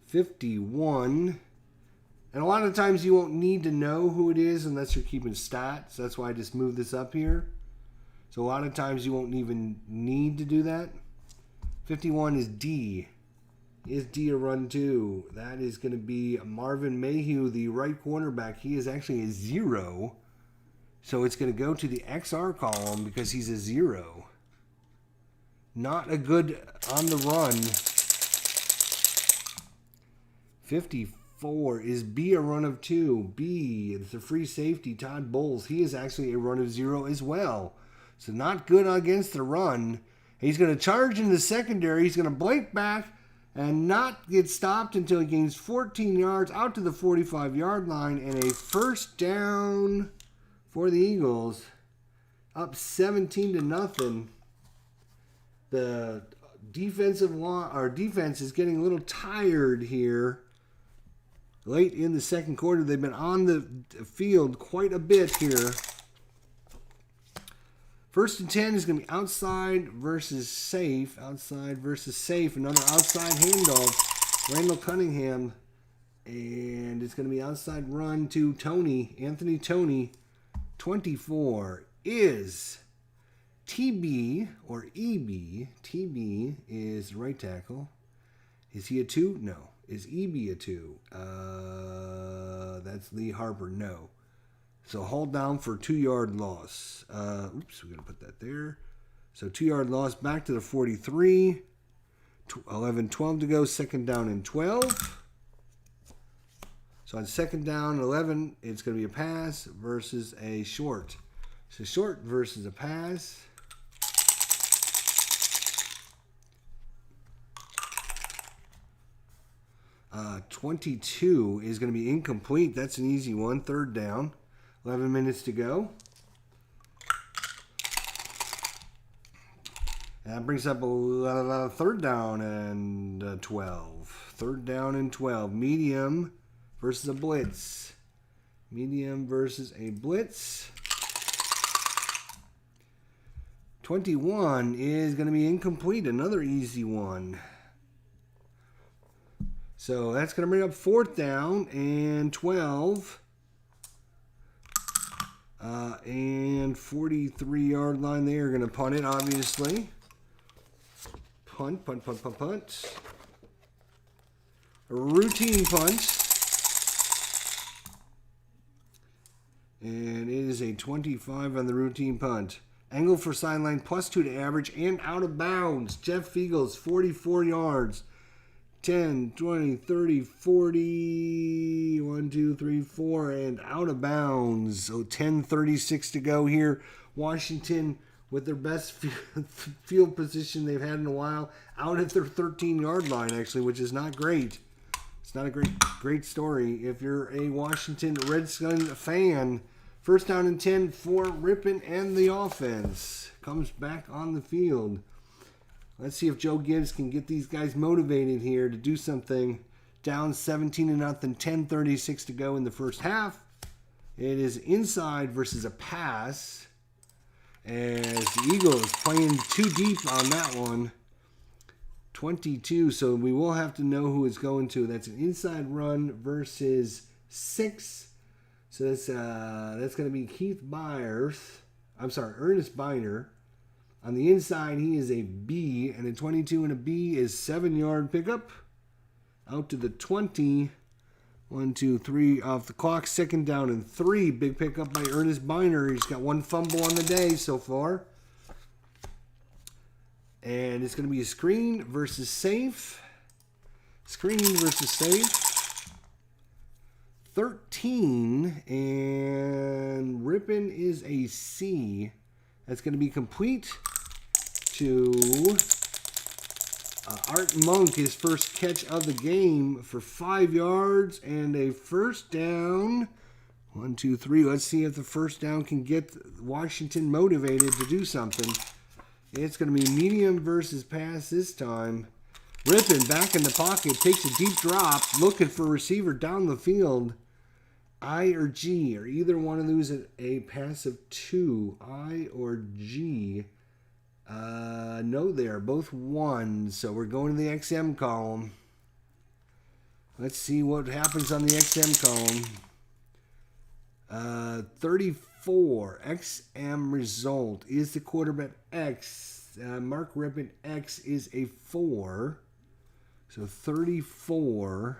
51. And a lot of times you won't need to know who it is unless you're keeping stats. That's why I just moved this up here. So a lot of times you won't even need to do that. 51 is D. Is D a run 2? That is going to be Marvin Mayhew, the right cornerback. He is actually a 0. So it's going to go to the XR column because he's a 0. Not a good on the run. 54 is B a run of 2. B, it's a free safety, Todd Bowles. He is actually a run of 0 as well. So not good against the run. He's going to charge in the secondary. He's going to blink back and not get stopped until he gains 14 yards out to the 45-yard line, and a first down for the Eagles. Up 17-0. The defense is getting a little tired here. Late in the second quarter, they've been on the field quite a bit here. First and 10 is going to be outside versus safe. Outside versus safe. Another outside handoff. Randall Cunningham. And it's going to be outside run to Tony. Anthony Tony. 24 is TB or EB. TB is right tackle. Is he a 2? No. Is EB a 2? That's Lee Harper. No. So hold down for 2-yard loss. Oops, we're going to put that there. So 2-yard loss back to the 43. 11-12 to go. Second down and 12. So on second down and 11, it's going to be a pass versus a short. So short versus a pass. Uh, 22 is going to be incomplete. That's an easy one. Third down. 11 minutes to go. And that brings up a third down and 12. Third down and 12. Medium versus a blitz. Medium versus a blitz. 21 is going to be incomplete. Another easy one. So that's going to bring up fourth down and 12. And 43-yard line. They are going to punt it, obviously. Punt. A routine punt. And it is a 25 on the routine punt. Angle for sideline +2 to average and out of bounds. Jeff Fiegels, 44 yards. 10, 20, 30, 40, 1, 2, 3, 4, and out of bounds. So 10:36 to go here. Washington with their best field position they've had in a while. Out at their 13-yard line, actually, which is not great. It's not a great story if you're a Washington Redskins fan. First down and 10 for Rippon and the offense. Comes back on the field. Let's see if Joe Gibbs can get these guys motivated here to do something. Down 17-0, 10:36 to go in the first half. It is inside versus a pass. As the Eagles playing too deep on that one. 22, so we will have to know who it's going to. That's an inside run versus 6. So that's going to be Ernest Biner. On the inside, he is a B, and a 22 and a B is 7-yard pickup. Out to the 20. 1, 2, 3 off the clock. 2nd down and 3. Big pickup by Ernest Biner. He's got 1 fumble on the day so far. And it's going to be a screen versus safe. Screen versus safe. 13. And Rippin is a C. That's going to be complete to Art Monk, his first catch of the game for 5 yards and a first down. 1, 2, 3. Let's see if the first down can get Washington motivated to do something. It's going to be medium versus pass this time. Rippin back in the pocket, takes a deep drop, looking for a receiver down the field. I or G, or either one of those a pass of 2. I or G. No, they're both 1. So we're going to the XM column. Let's see what happens on the XM column. 34. XM result is the quarterback X. Mark Rippin X is a 4. So 34.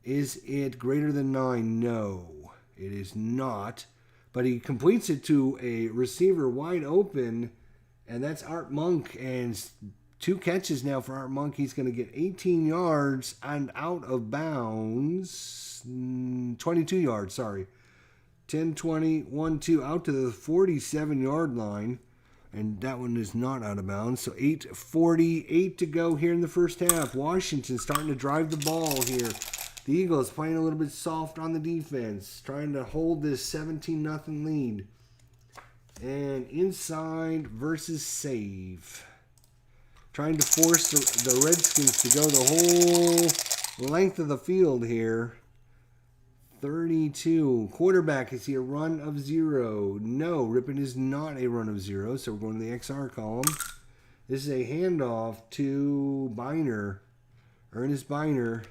Is it greater than 9? No, it is not. But he completes it to a receiver wide open, and that's Art Monk. And 2 catches now for Art Monk. He's going to get 18 yards and out of bounds. 22 yards, sorry. 10, 20, 1, 2, out to the 47-yard line. And that one is not out of bounds. So 8:48 to go here in the first half. Washington starting to drive the ball here. The Eagles playing a little bit soft on the defense, trying to hold this 17-0 lead. And inside versus save. Trying to force the Redskins to go the whole length of the field here. 32. Quarterback, is he a run of 0? No, Rippin is not a run of 0, so we're going to the XR column. This is a handoff to Biner. Ernest Biner.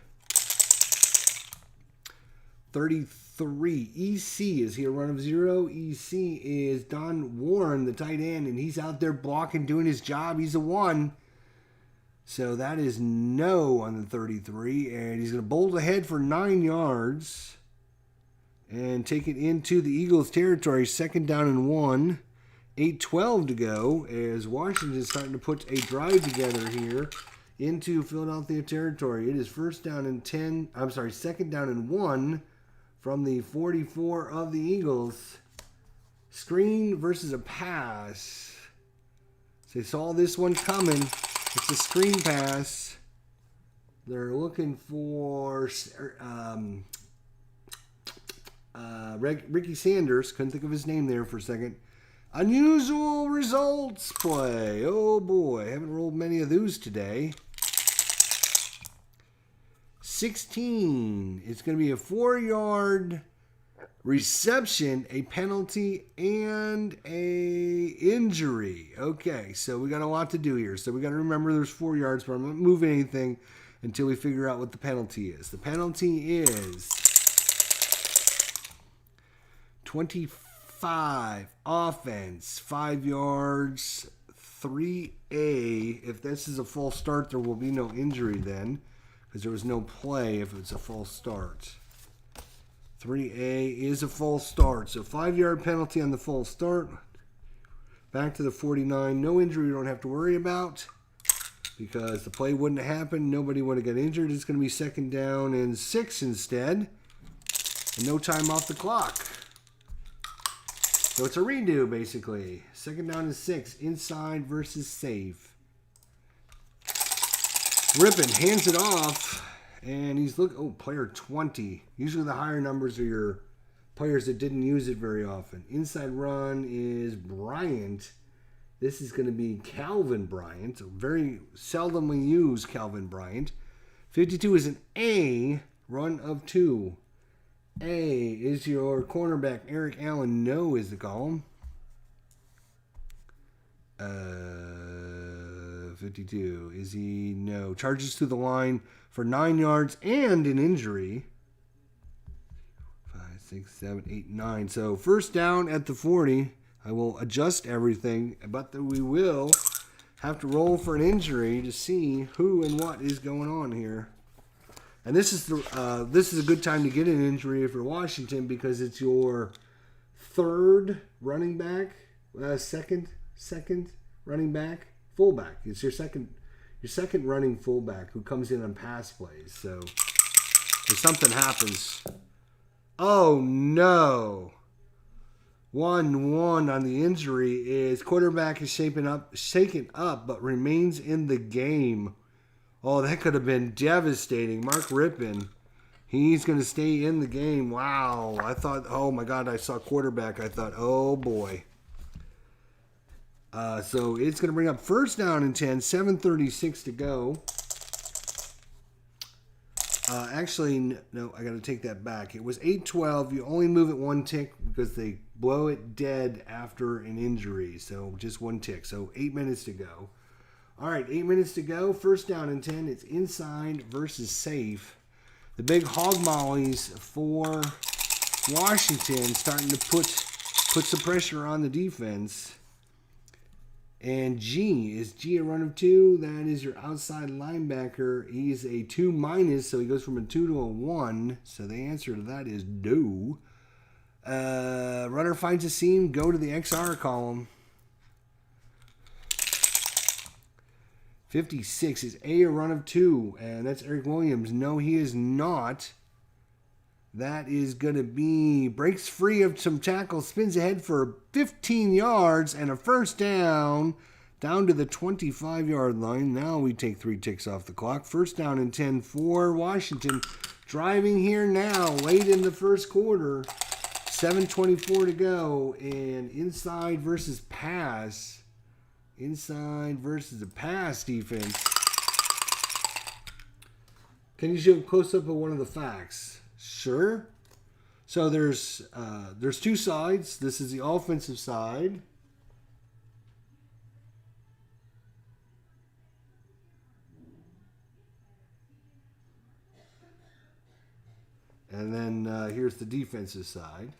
33. EC, is he a run of 0? EC is Don Warren, the tight end, and he's out there blocking, doing his job. He's a 1. So that is no on the 33, and he's going to bolt ahead for 9 yards and take it into the Eagles' territory. 2nd down and 1. 8:12 to go as Washington is starting to put a drive together here into Philadelphia territory. It is 2nd down and 1 from the 44 of the Eagles. Screen versus a pass. So they saw this one coming. It's a screen pass. They're looking for Ricky Sanders. Couldn't think of his name there for a second. Unusual results play. Oh boy, haven't rolled many of those today. 16. It's going to be a 4-yard reception, a penalty, and a injury. Okay, so we got a lot to do here. So we got to remember there's 4 yards, but I'm not moving anything until we figure out what the penalty is. The penalty is 25. Offense, 5 yards, 3A. If this is a false start, there will be no injury then, because there was no play if it's a false start. 3A is a false start. So 5-yard penalty on the false start. Back to the 49. No injury we don't have to worry about because the play wouldn't have happened. Nobody would have got injured. It's going to be 2nd down and 6 instead. And no time off the clock. So it's a redo, basically. 2nd down and 6. Inside versus safe. Rippin hands it off. And he's player 20. Usually the higher numbers are your players that didn't use it very often. Inside run is Bryant. This is going to be Calvin Bryant. Very seldomly used Calvin Bryant. 52 is an A, run of 2. A is your cornerback, Eric Allen. No is the column. 52. Is he? No. Charges to the line for 9 yards and an injury. 5, 6, 7, 8, 9. So 1st down at the 40. I will adjust everything, but we will have to roll for an injury to see who and what is going on here. And this is a good time to get an injury if you're Washington, because it's your third running back, second running back, fullback. It's your second running fullback who comes in on pass plays. So if something happens, oh no. 1-1 on the injury is quarterback is shaken up, but remains in the game. Oh, that could have been devastating. Mark Rippon, he's going to stay in the game. Wow. I thought, oh my God, I saw quarterback. I thought, oh boy. So it's going to bring up first down and 10, 7:36 to go. Actually, no, I got to take that back. It was 8:12. You only move it one tick because they blow it dead after an injury. So just one tick. So 8 minutes to go. All right, 8 minutes to go. First down and 10. It's inside versus safe. The big hog mollies for Washington starting to put some pressure on the defense. And is G a run of 2? That is your outside linebacker. He's a 2-, so he goes from a 2 to a 1. So the answer to that is no. Runner finds a seam. Go to the XR column. 56 is a run of 2, and that's Eric Williams. No, he is not. That is going to be breaks free of some tackles, spins ahead for 15 yards and a first down to the 25-yard line. Now we take 3 ticks off the clock. First down and 10 for Washington. Driving here now, late in the first quarter. 7:24 to go, and inside versus pass. Inside versus a pass defense. Can you show a close-up of one of the facts? Sure. So there's 2 sides. This is the offensive side. And then here's the defensive side.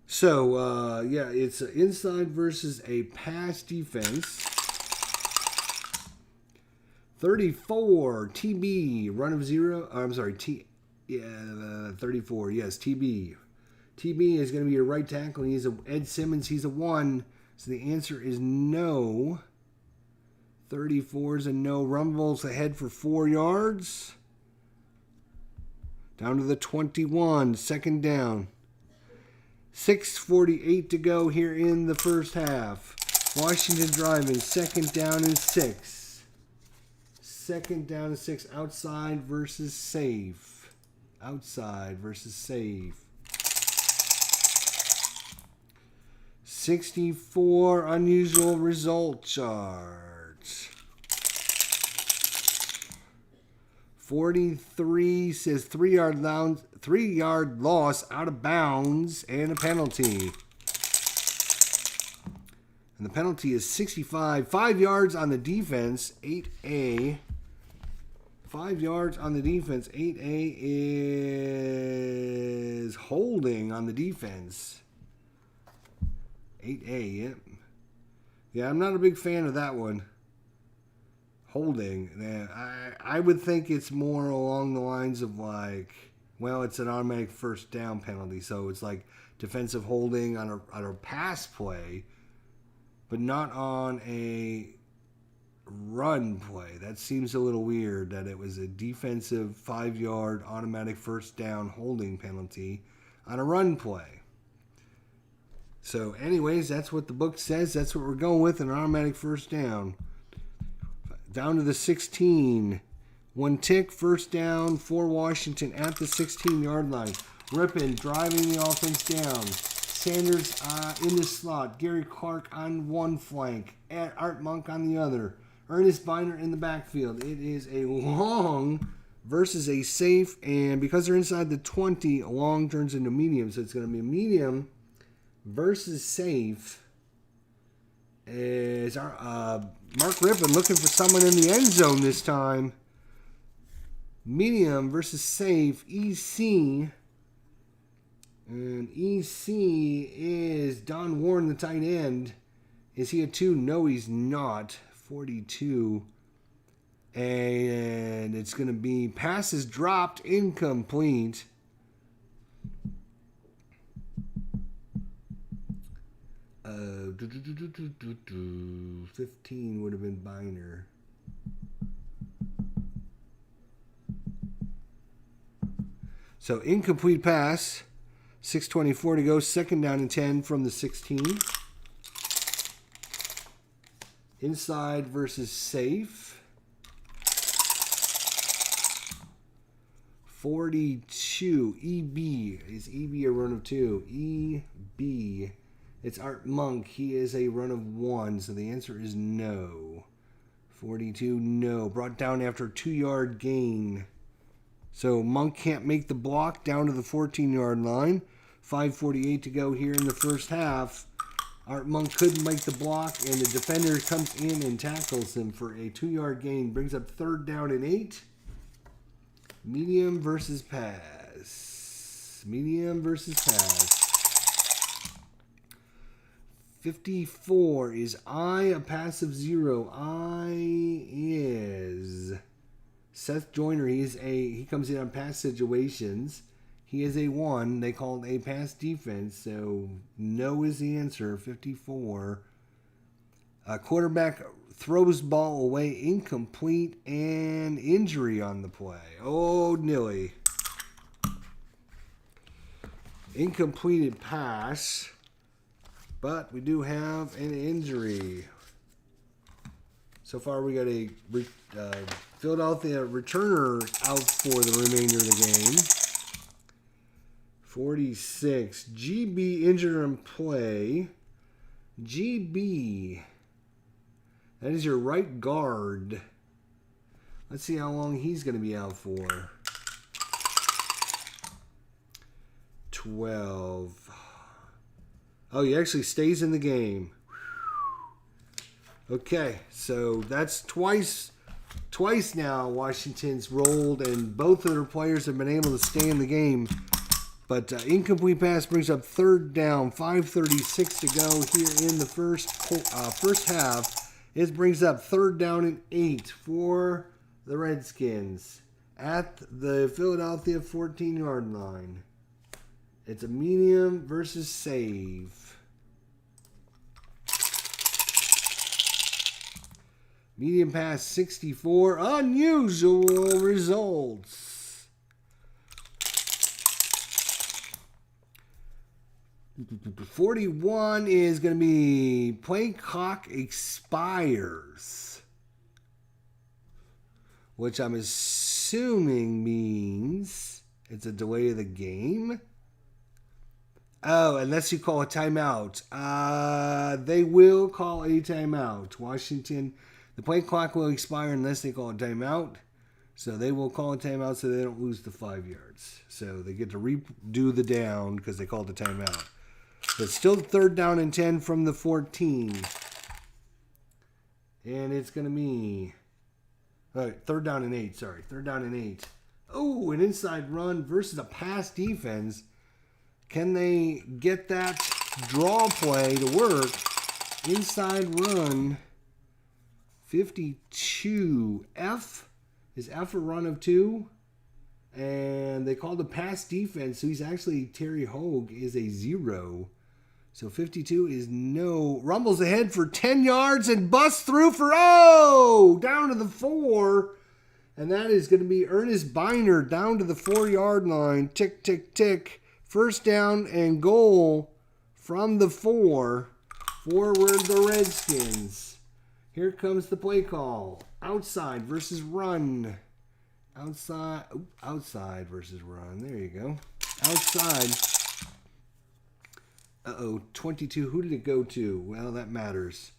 So, yeah, it's inside versus a pass defense. 34, TB, run of 0. I'm sorry, 34, yes, TB. TB is going to be your right tackle. He's Ed Simmons, he's a 1. So the answer is no. 34 is a no. Rumbles ahead for 4 yards. Down to the 21, second down. 6:48 to go here in the first half. Washington driving, second down and 6. Second down and 6, outside versus safe. Outside versus safe. 64 unusual result charts. 43 says 3-yard loss out of bounds and a penalty. And the penalty is 65. 5 yards on the defense, 8A. 5 yards on the defense, 8A is holding on the defense. 8A, yep. Yeah, I'm not a big fan of that one. Holding. I would think it's more along the lines of like, well, it's an automatic first down penalty, so it's like defensive holding on a pass play, but not on a run play. That seems a little weird that it was a defensive 5-yard automatic first down holding penalty on a run play. So anyways, that's what the book says. That's what we're going with, an automatic first down. Down to the 16. 1 tick, first down for Washington at the 16-yard line. Rippon driving the offense down. Sanders in the slot. Gary Clark on one flank. Art Monk on the other. Ernest Biner in the backfield. It is a long versus a safe, and because they're inside the 20, a long turns into medium, so it's going to be a medium versus safe. Is our Mark Rippon looking for someone in the end zone this time. Medium versus safe, EC. And EC is Don Warren, the tight end. Is he a 2? No, he's not. 42. And it's going to be passes dropped, incomplete. Uh, 15 would have been Biner. So incomplete pass. 6:24 to go. Second down and 10 from the 16. Inside versus safe. 42. EB. Is EB a run of 2? EB. It's Art Monk. He is a run of 1. So the answer is no. 42. No. Brought down after a 2-yard gain. So Monk can't make the block down to the 14-yard line. 5:48 to go here in the first half. Art Monk couldn't make the block, and the defender comes in and tackles him for a 2-yard gain. Brings up third down and 8. Medium versus pass. Medium versus pass. 54 is I, a passive 0. I is Seth Joyner. He comes in on pass situations. He is a 1. They call it a pass defense, so no is the answer. 54. Quarterback throws ball away, incomplete, and injury on the play. Oh, Nilly. Incompleted pass, but we do have an injury. So far, we got a Philadelphia returner out for the remainder of the game. 46. GB injured in play. GB. That is your right guard. Let's see how long he's going to be out for. 12. Oh, he actually stays in the game. Okay, so that's twice now Washington's rolled, and both of their players have been able to stay in the game. But incomplete pass brings up third down. 5:36 to go here in the first half. It brings up third down and 8 for the Redskins at the Philadelphia 14-yard line. It's a medium versus save. Medium pass 64. Unusual results. 41 is going to be play clock expires, which I'm assuming means it's a delay of the game. Oh, unless you call a timeout. They will call a timeout. Washington, the play clock will expire unless they call a timeout. So they will call a timeout so they don't lose the 5 yards. So they get to redo the down because they called the timeout. But still third down and 10 from the 14. And it's going to be... All right, third down and 8. Sorry, third down and 8. Oh, an inside run versus a pass defense. Can they get that draw play to work? Inside run. 52. F. Is F a run of 2? And they called the pass defense, so he's actually, Terry Hogue is a 0. So 52 is no. Rumbles ahead for 10 yards and busts through for, down to the 4. And that is going to be Ernest Biner down to the 4-yard line. Tick, tick, tick. First down and goal from the 4. Forward the Redskins. Here comes the play call. Outside versus run. Outside versus run. There you go. Outside. 22. Who did it go to? Well, that matters.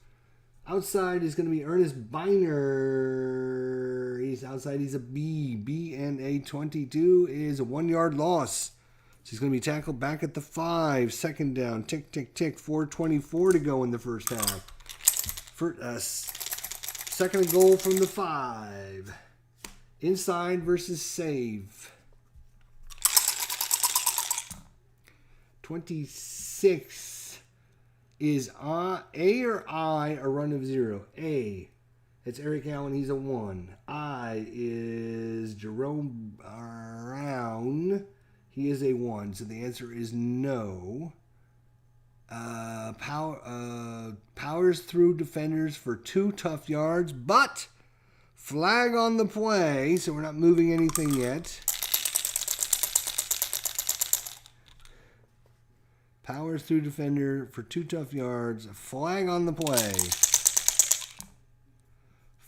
Outside is going to be Ernest Biner. He's outside. He's a B. B and a 22 is a 1-yard loss. So he's going to be tackled back at the 5. Second down. Tick, tick, tick. 4:24 to go in the first half. Second and goal from the 5. Inside versus save. 26 is A or I, a run of 0. A. It's Eric Allen. He's a 1. I is Jerome Brown. He is a 1. So the answer is no. Powers through defenders for 2 tough yards, but flag on the play, so we're not moving anything yet. Powers through defender for 2 tough yards, flag on the play.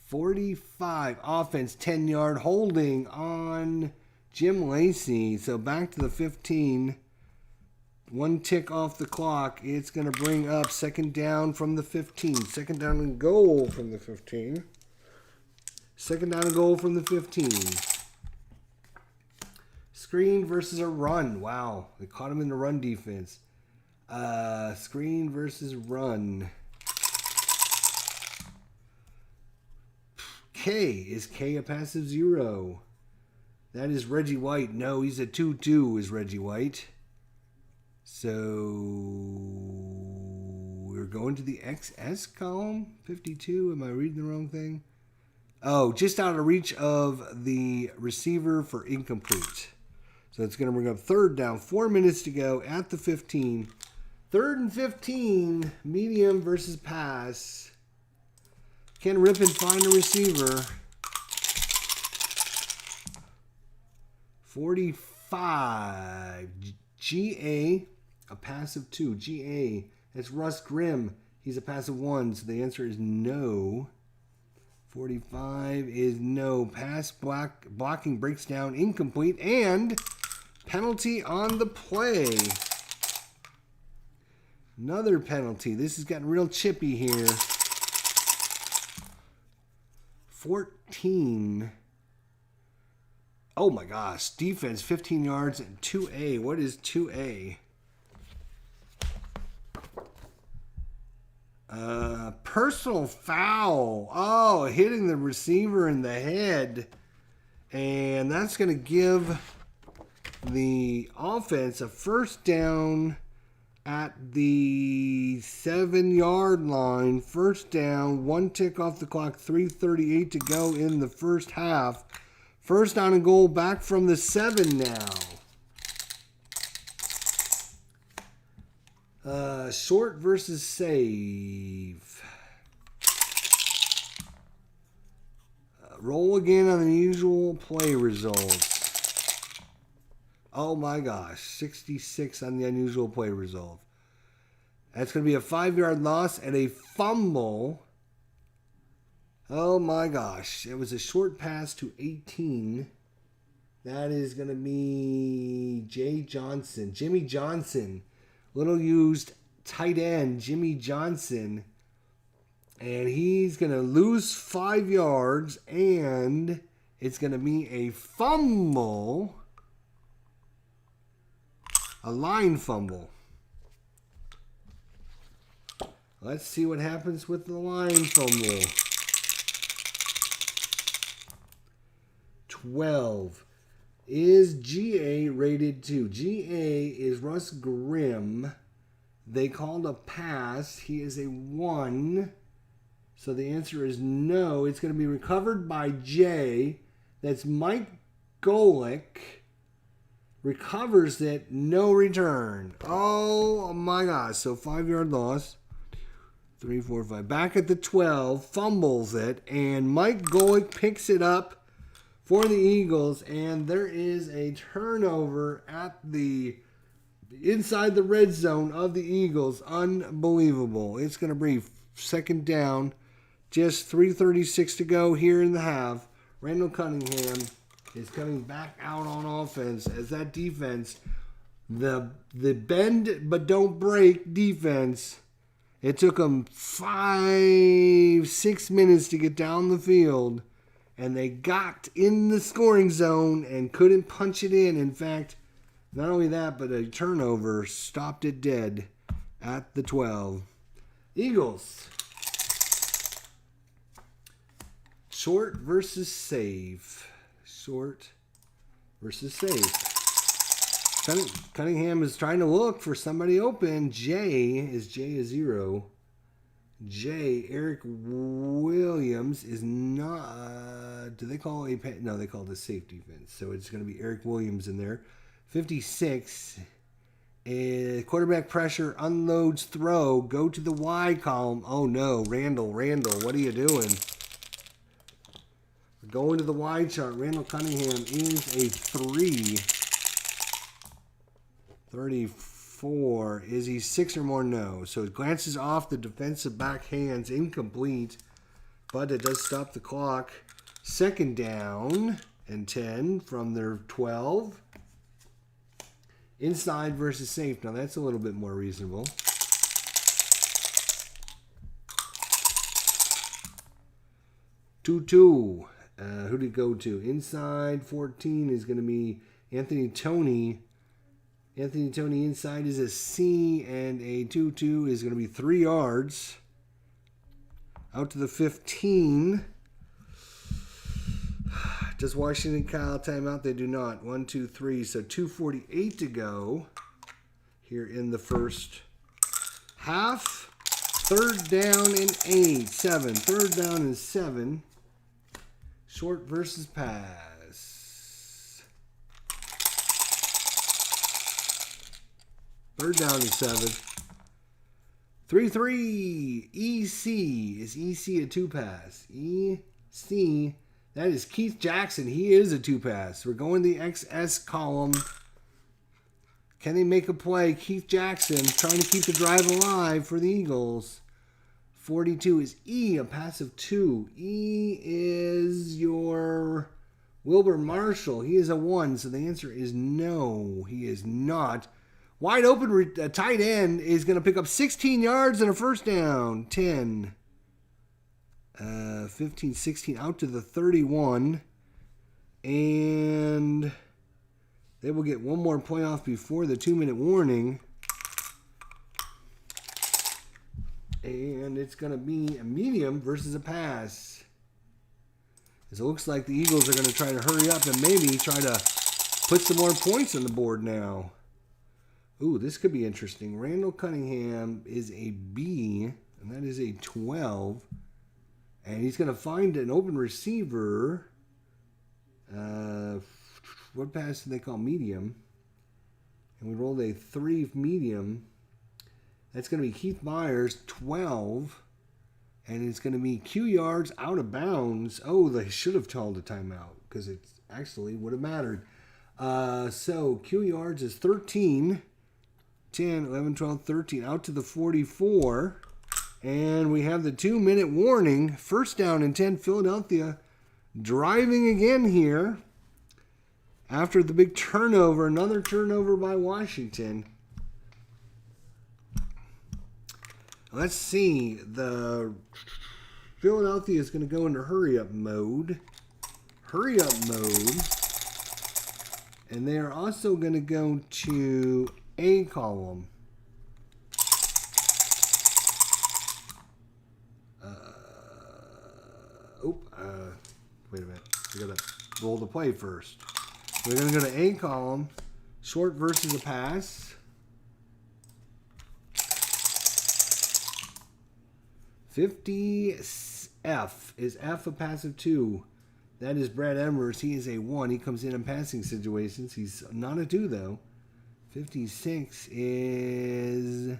45 offense, 10-yard holding on Jim Lacey. So back to the 15. 1 tick off the clock. It's going to bring up second down from the 15. Second down and goal from the 15. Second down and goal from the 15. Screen versus a run. Wow. They caught him in the run defense. Screen versus run. K. Is K a passive 0? That is Reggie White. No, he's a 2-2 is Reggie White. So we're going to the XS column. 52. Am I reading the wrong thing? Oh, just out of reach of the receiver for incomplete. So it's going to bring up third down. 4 minutes to go at the 15. 3rd and 15. Medium versus pass. Can Rippon find a receiver? 45. GA, a passive 2. GA, that's Russ Grimm. He's a passive 1, so the answer is no. 45 is no. Pass blocking breaks down, incomplete, and penalty on the play. Another penalty. This has gotten real chippy here. 14. Oh my gosh. Defense, 15 yards and 2A. What is 2A? Personal foul. Oh, hitting the receiver in the head. And that's going to give the offense a first down at the 7-yard line. First down, 1 tick off the clock, 3:38 to go in the first half. First down and goal back from the 7 now. Short versus save. Roll again on the usual play results. Oh my gosh, 66 on the unusual play result. That's going to be a 5-yard loss and a fumble. Oh my gosh, it was a short pass to 18. That is going to be Jimmy Johnson. Little used tight end, Jimmy Johnson. And he's going to lose 5 yards, and it's going to be a fumble. A line fumble. Let's see what happens with the line fumble. 12. Is GA rated 2? GA is Russ Grimm. They called a pass. He is a 1. So the answer is no. It's going to be recovered by J. That's Mike Golick. Recovers it. No return. Oh my gosh. So 5-yard loss. 3, 4, 5. Back at the 12. Fumbles it. And Mike Golick picks it up for the Eagles, and there is a turnover at the inside the red zone of the Eagles. Unbelievable. It's going to bring second down. Just 3:36 to go here in the half. Randall Cunningham is coming back out on offense as that defense, the bend but don't break defense. It took them 5-6 minutes to get down the field. And they got in the scoring zone and couldn't punch it in. In fact, not only that, but a turnover stopped it dead at the 12. Eagles. Short versus save. Short versus safe. Cunningham is trying to look for somebody open. J is 0. Eric Williams is not. Do they call a? No, they call it a safe defense. So it's going to be Eric Williams in there. 56. Quarterback pressure, unloads, throw. Go to the Y column. Oh no, Randall, what are you doing? Going to the Y chart. Randall Cunningham is a 3. 34. Is he 6 or more? No. So it glances off the defensive back hands. Incomplete. But it does stop the clock. Second down and 10 from their 12. Inside versus safe. Now that's a little bit more reasonable. Two. Who did it go to? Inside 14 is going to be Anthony Tony. Anthony Tony inside is a C, and a 2-2 is going to be 3 yards. Out to the 15. Does Washington call timeout? They do not. 1, 2, 3. So 2:48 to go here in the first half. Third down and 8. 7. Third down and 7. Short versus pass. Third down and 7. 3-3. EC. Is EC a 2-pass? EC. That is Keith Jackson. He is a 2-pass. We're going the XS column. Can they make a play? Keith Jackson trying to keep the drive alive for the Eagles. 42 is E, a pass of 2. E is your Wilbur Marshall. He is a 1, so the answer is no. He is not. Wide open tight end is going to pick up 16 yards and a first down. 10. 15, 16, out to the 31. And they will get one more play off before the 2-minute warning. And it's going to be a medium versus a pass. As it looks like the Eagles are going to try to hurry up and maybe try to put some more points on the board now. Ooh, this could be interesting. Randall Cunningham is a B, and that is a 12. And he's going to find an open receiver. What pass do they call medium? And we rolled a 3 medium. That's going to be Keith Myers, 12. And it's going to be Q yards out of bounds. Oh, they should have called a timeout because it actually would have mattered. So Q yards is 13. 10, 11, 12, 13. Out to the 44. And we have the 2-minute warning. First down and 10. Philadelphia driving again here. After the big turnover. Another turnover by Washington. Let's see. The Philadelphia is going to go into hurry-up mode. Hurry-up mode. And they are also going to go to A column. Wait a minute. We got to roll the play first. We're going to go to A column. Short versus a pass. 50 F. Is F a pass of 2? That is Brad Emers. He is a 1. He comes in passing situations. He's not a 2, though. 56 is...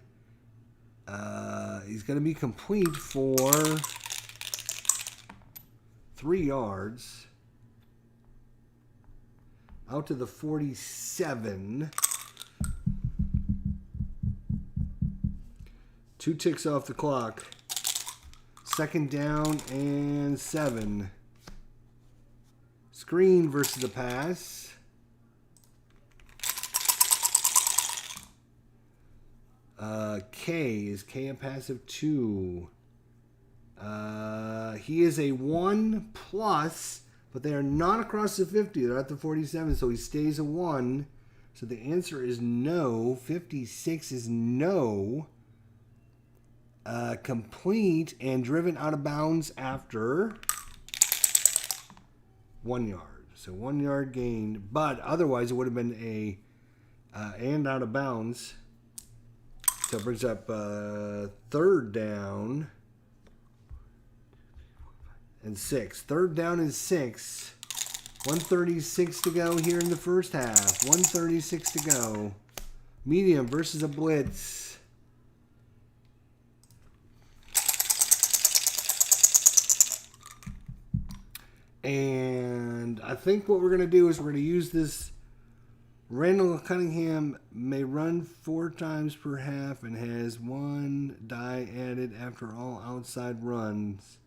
he's going to be complete for 3 yards. Out to the 47. 2 ticks off the clock. Second down and 7. Screen versus the pass. K. Is K a pass of 2? He is a 1 plus, but they are not across the 50. They're at the 47, so he stays a 1. So the answer is no. 56 is no. Complete and driven out of bounds after 1 yard. So 1 yard gain, but otherwise it would have been a and out of bounds. So it brings up third down and 6. Third down and 6. 1:36 to go here in the first half. 1:36 to go. Medium versus a blitz. And I think what we're going to do is we're going to use this. Randall Cunningham may run 4 times per half and has 1 die added after all outside runs.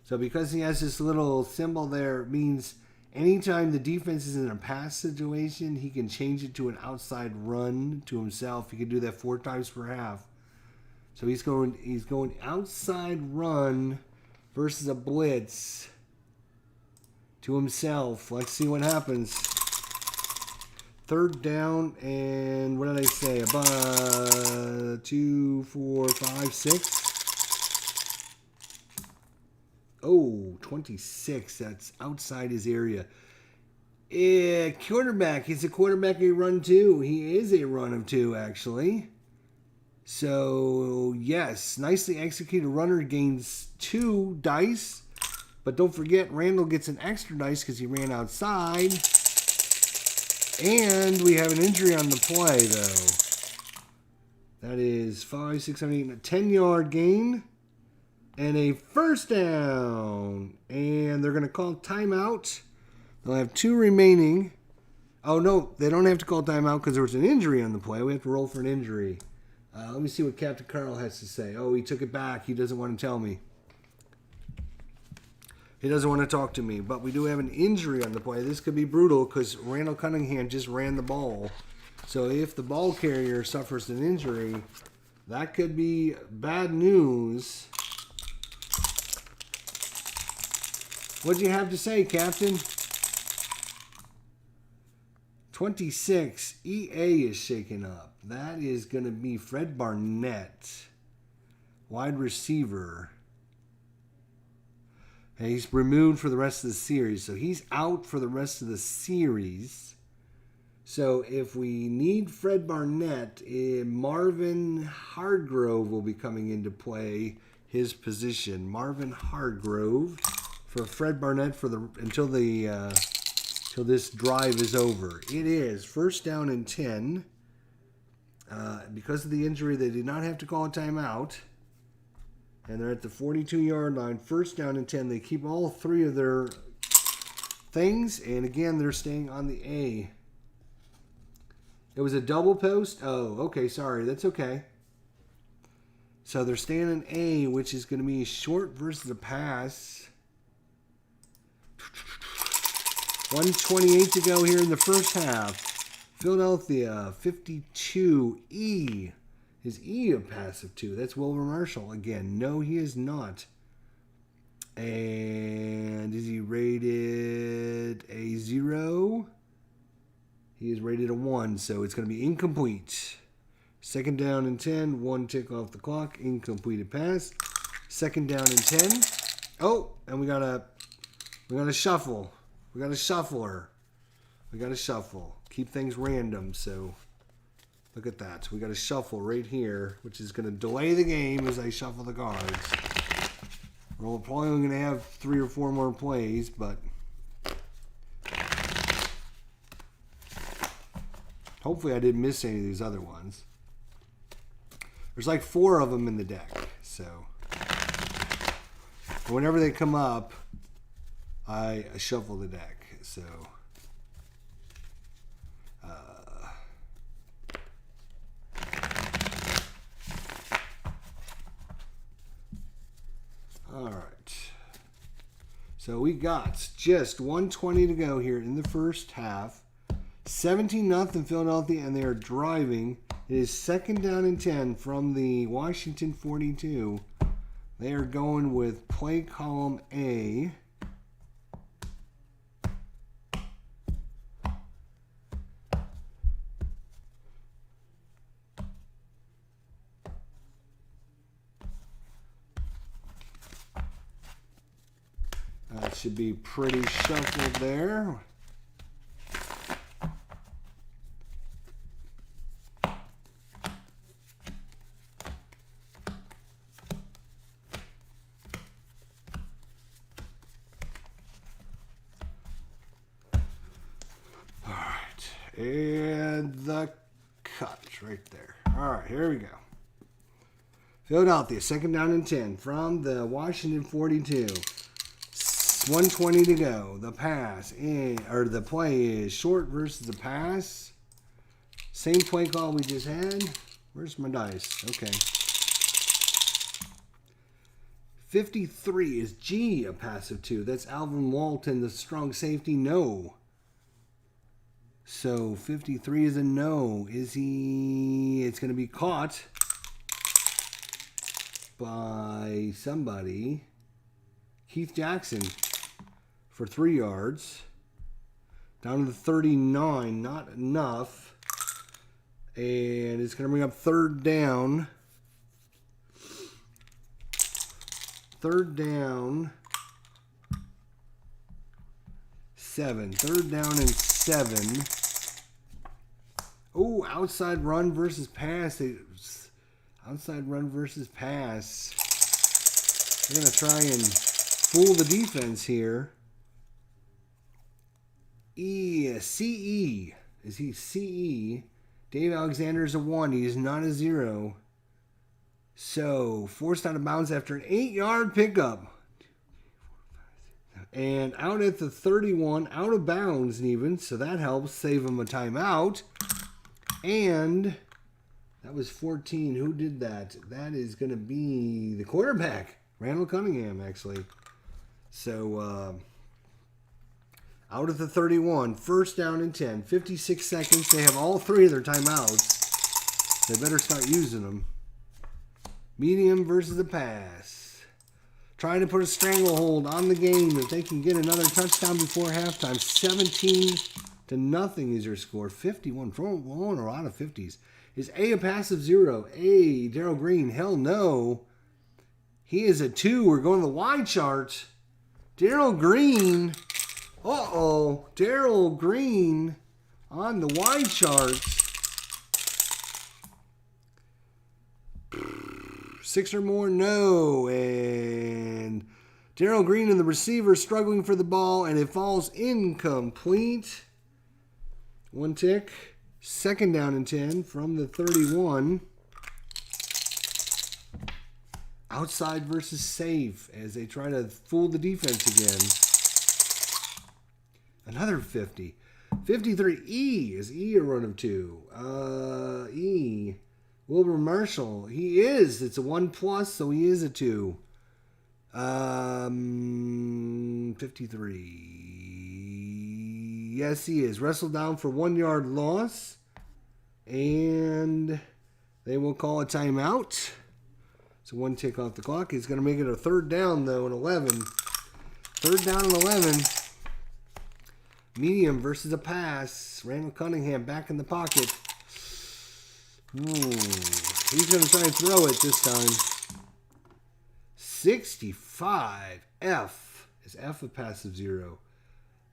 So because he has this little symbol there, it means anytime the defense is in a pass situation, he can change it to an outside run to himself. He can do that 4 times per half. So he's going outside run versus a blitz to himself. Let's see what happens. Third down and what did I say? About 2, 4, 5, 6. Oh, 26. That's outside his area. Quarterback. He's a quarterback a run 2. He is a run of 2, actually. So, yes, nicely executed runner gains 2 dice. But don't forget, Randall gets an extra dice because he ran outside. And we have an injury on the play, though. That is 5, 6, 7, 8, and a 10-yard gain. And a first down. And they're going to call timeout. They'll have 2 remaining. Oh, no, they don't have to call timeout because there was an injury on the play. We have to roll for an injury. Let me see what Captain Carl has to say. Oh, he took it back. He doesn't want to tell me. He doesn't want to talk to me. But we do have an injury on the play. This could be brutal because Randall Cunningham just ran the ball. So if the ball carrier suffers an injury, that could be bad news. What do you have to say, Captain? 26. EA is shaken up. That is going to be Fred Barnett, wide receiver. And he's removed for the rest of the series. So he's out for the rest of the series. So if we need Fred Barnett, Marvin Hargrove will be coming into play his position. Marvin Hargrove for Fred Barnett until this drive is over. It is first down and 10. Because of the injury, they did not have to call a timeout. And they're at the 42-yard line. First down and 10. They keep all 3 of their things. And again, they're staying on the A. It was a double post? Oh, okay. Sorry. That's okay. So they're staying on A, which is going to be short versus a pass. 1:28 to go here in the first half. Philadelphia, 52. E. Is E a pass of 2? That's Wilbur Marshall again. No, he is not. And is he rated a 0? He is rated a 1, so it's going to be incomplete. Second down and 10. 1 tick off the clock. Incompleted pass. Second down and 10. Oh, and we got a shuffle. We got a shuffler. We got a shuffle. Keep things random, so look at that. We got a shuffle right here, which is going to delay the game as I shuffle the cards. We're probably only going to have 3 or 4 more plays, but hopefully I didn't miss any of these other ones. There's like 4 of them in the deck, so whenever they come up, I shuffle the deck, so all right. So we got just 1:20 to go here in the first half. 17-0 Philadelphia, and they are driving. It is second down and 10 from the Washington 42. They are going with play column A. That should be pretty shuffled there. All right, and the cut right there. All right, here we go. Philadelphia, second down and 10 from the Washington 42. 1:20 to go. The pass or the play is short versus the pass. Same play call we just had. Where's my dice? Okay. 53 is G, a pass of 2. That's Alvin Walton, the strong safety. No. So 53 is a no. Is he? It's going to be caught by somebody. Keith Jackson for 3 yards. Down to the 39, not enough. And it's going to bring up third down. Third down. 7. Third down and 7. Oh, outside run versus pass. Outside run versus pass. They're going to try and fool the defense here. CE. Is he CE? Dave Alexander's a 1. He is not a 0. So, forced out of bounds after an 8-yard pickup. And out at the 31, out of bounds even. So that helps save him a timeout. And that was 14. Who did that? That is going to be the quarterback. Randall Cunningham, actually. So, out at the 31, first down and 10. 56 seconds. They have all 3 of their timeouts. They better start using them. Medium versus the pass. Trying to put a stranglehold on the game if they can get another touchdown before halftime. 17-0 is your score. 51. Throwing a lot of 50s. Is A pass of 0? A, Darrell Green. Hell no. He is a 2. We're going to the Y chart. Darrell Green. Uh-oh. Darrell Green on the Y chart. 6 or more, no. And Darrell Green and the receiver struggling for the ball, and it falls incomplete. 1 tick. Second down and 10 from the 31. Outside versus safe as they try to fool the defense again. Another 50. 53. E. Is E a run of 2? E. Wilbur Marshall. He is. It's a 1+, so he is a 2. 53. Yes, he is. Wrestled down for 1 yard loss. And they will call a timeout. So 1 tick off the clock. He's going to make it a third down, though, and 11. Third down and 11. Medium versus a pass. Randall Cunningham back in the pocket. He's going to try and throw it this time. 65. F. Is F a pass of 0?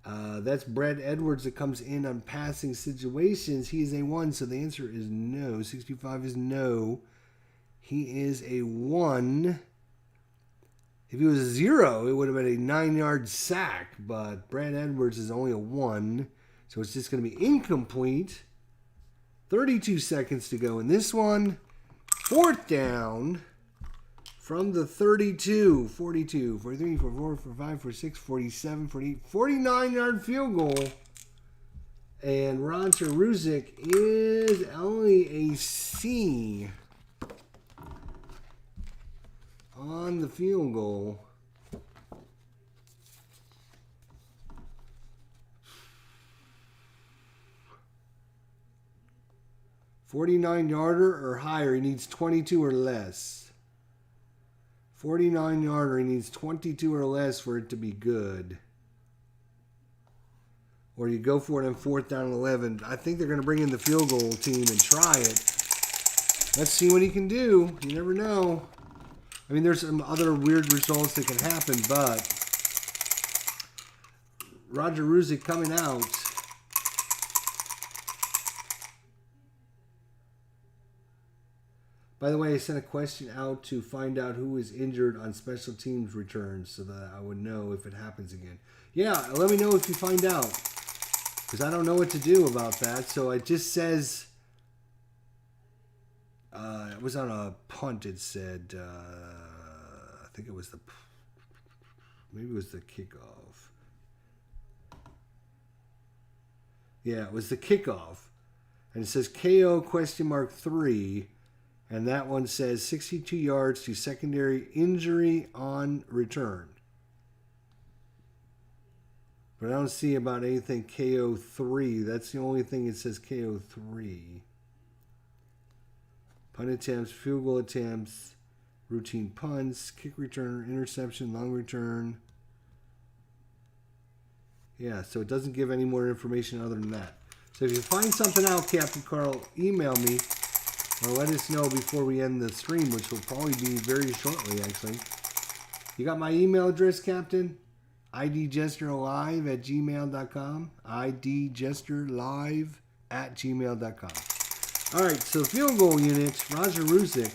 That's Brad Edwards that comes in on passing situations. He is a 1, so the answer is no. 65 is no. He is a 1. If he was a 0, it would have been a 9-yard sack, but Brad Edwards is only a 1, so it's just going to be incomplete. 32 seconds to go in this one. Fourth down from the 32. 42, 43, 44, 45, 46, 47, 48, 49-yard field goal. And Roger Ruzick is only a C on the field goal. $49-yarder or higher, he needs 22 or less. 49-yarder, he needs 22 or less for it to be good. Or you go for it on 4th down and 11. I think they're going to bring in the field goal team and try it. Let's see what he can do. You never know. I mean, there's some other weird results that can happen, but Roger Ruzick coming out. By the way, I sent a question out to find out who is injured on special teams returns so that I would know if it happens again. Yeah, let me know if you find out, because I don't know what to do about that. So it just says, it was on a punt. It said, I think it was maybe it was the kickoff. Yeah, it was the kickoff. And it says KO (3). And that one says 62 yards to secondary injury on return. But I don't see about anything KO3. That's the only thing it says KO3. Punt attempts, field goal attempts, routine punts, kick return, interception, long return. Yeah, so it doesn't give any more information other than that. So if you find something out, Captain Carl, email me. Or let us know before we end the stream, which will probably be very shortly, actually. You got my email address, Captain? idjesterlive@gmail.com. idjesterlive@gmail.com. All right, so field goal units, Roger Ruzick.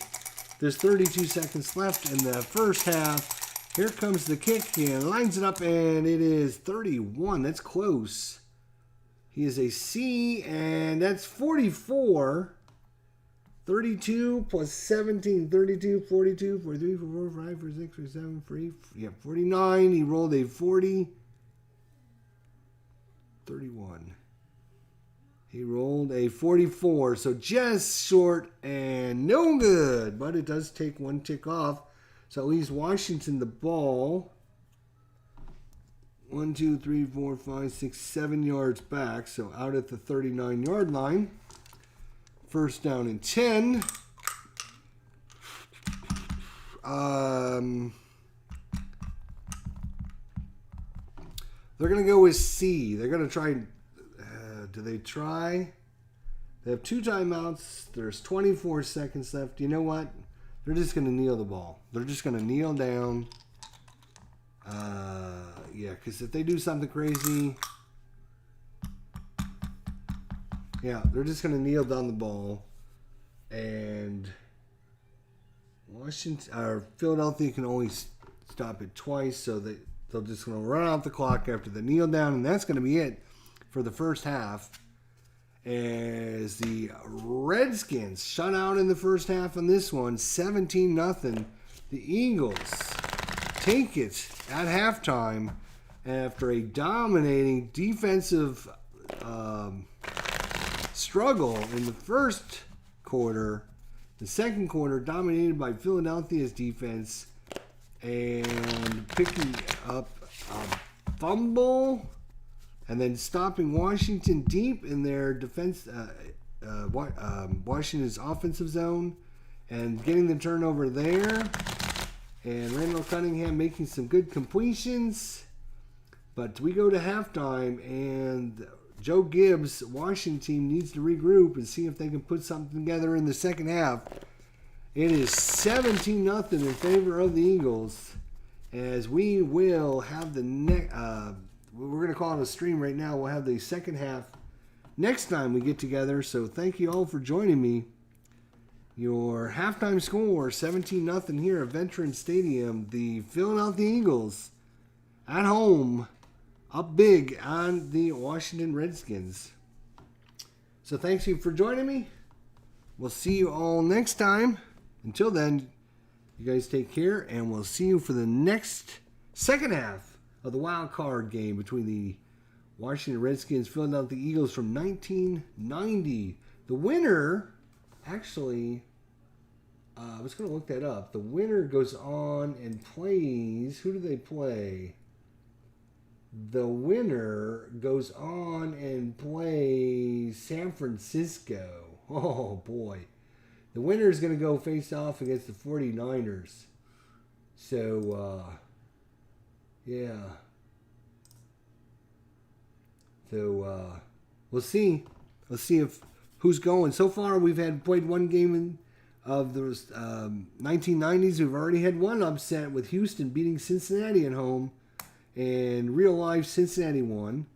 There's 32 seconds left in the first half. Here comes the kick. He lines it up, and it is 31. That's close. He is a C, and that's 44. 32 plus 17, 32, 42, 43, 44, 45, 46, 47, 49. He rolled a 40. 31. He rolled a 44, so just short and no good. But it does take one tick off. So it leaves Washington the ball 1, 2, 3, 4, 5, 6, 7 yards back. So out at the 39-yard line. First down and 10. They're going to go with C. They're going to try. Do they try? They have 2 timeouts. There's 24 seconds left. You know what? They're just going to kneel the ball. They're just going to kneel down. Yeah, because if they do something crazy... Yeah, they're just going to kneel down the ball, and Philadelphia can only stop it twice, so they're just going to run out the clock after the kneel down, and that's going to be it for the first half. As the Redskins shut out in the first half on this one, 17-0. The Eagles take it at halftime after a dominating defensive struggle in the first quarter. The second quarter dominated by Philadelphia's defense and picking up a fumble and then stopping Washington deep in their defense, Washington's offensive zone, and getting the turnover there. And Randall Cunningham making some good completions. But we go to halftime, and Joe Gibbs' Washington team needs to regroup and see if they can put something together in the second half. It is 17-0 in favor of the Eagles, as we will have the we're going to call it a stream right now. We'll have the second half next time we get together. So thank you all for joining me. Your halftime score, 17-0 here at Veterans Stadium. The Philadelphia Eagles at home, up big on the Washington Redskins. So thanks you for joining me. We'll see you all next time. Until then, you guys take care, and we'll see you for the next second half of the wild card game between the Washington Redskins, Philadelphia Eagles from 1990. The winner, actually, I was going to look that up. The winner goes on and plays. Who do they play? The winner goes on and plays San Francisco. Oh, boy. The winner is going to go face off against the 49ers. So, yeah. So, we'll see. Let's see if who's going. So far, we've played one game of the 1990s. We've already had one upset with Houston beating Cincinnati at home. And real life, Cincinnati won.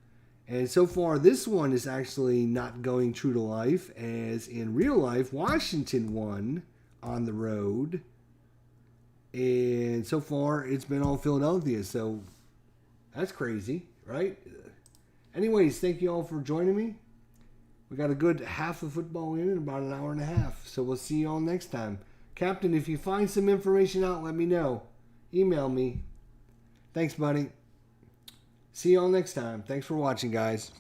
And so far, this one is actually not going true to life, as in real life, Washington won on the road. And so far, it's been all Philadelphia. So that's crazy, right? Anyways, thank you all for joining me. We got a good half of football in about an hour and a half. So we'll see you all next time. Captain, if you find some information out, let me know. Email me. Thanks, buddy. See you all next time. Thanks for watching, guys.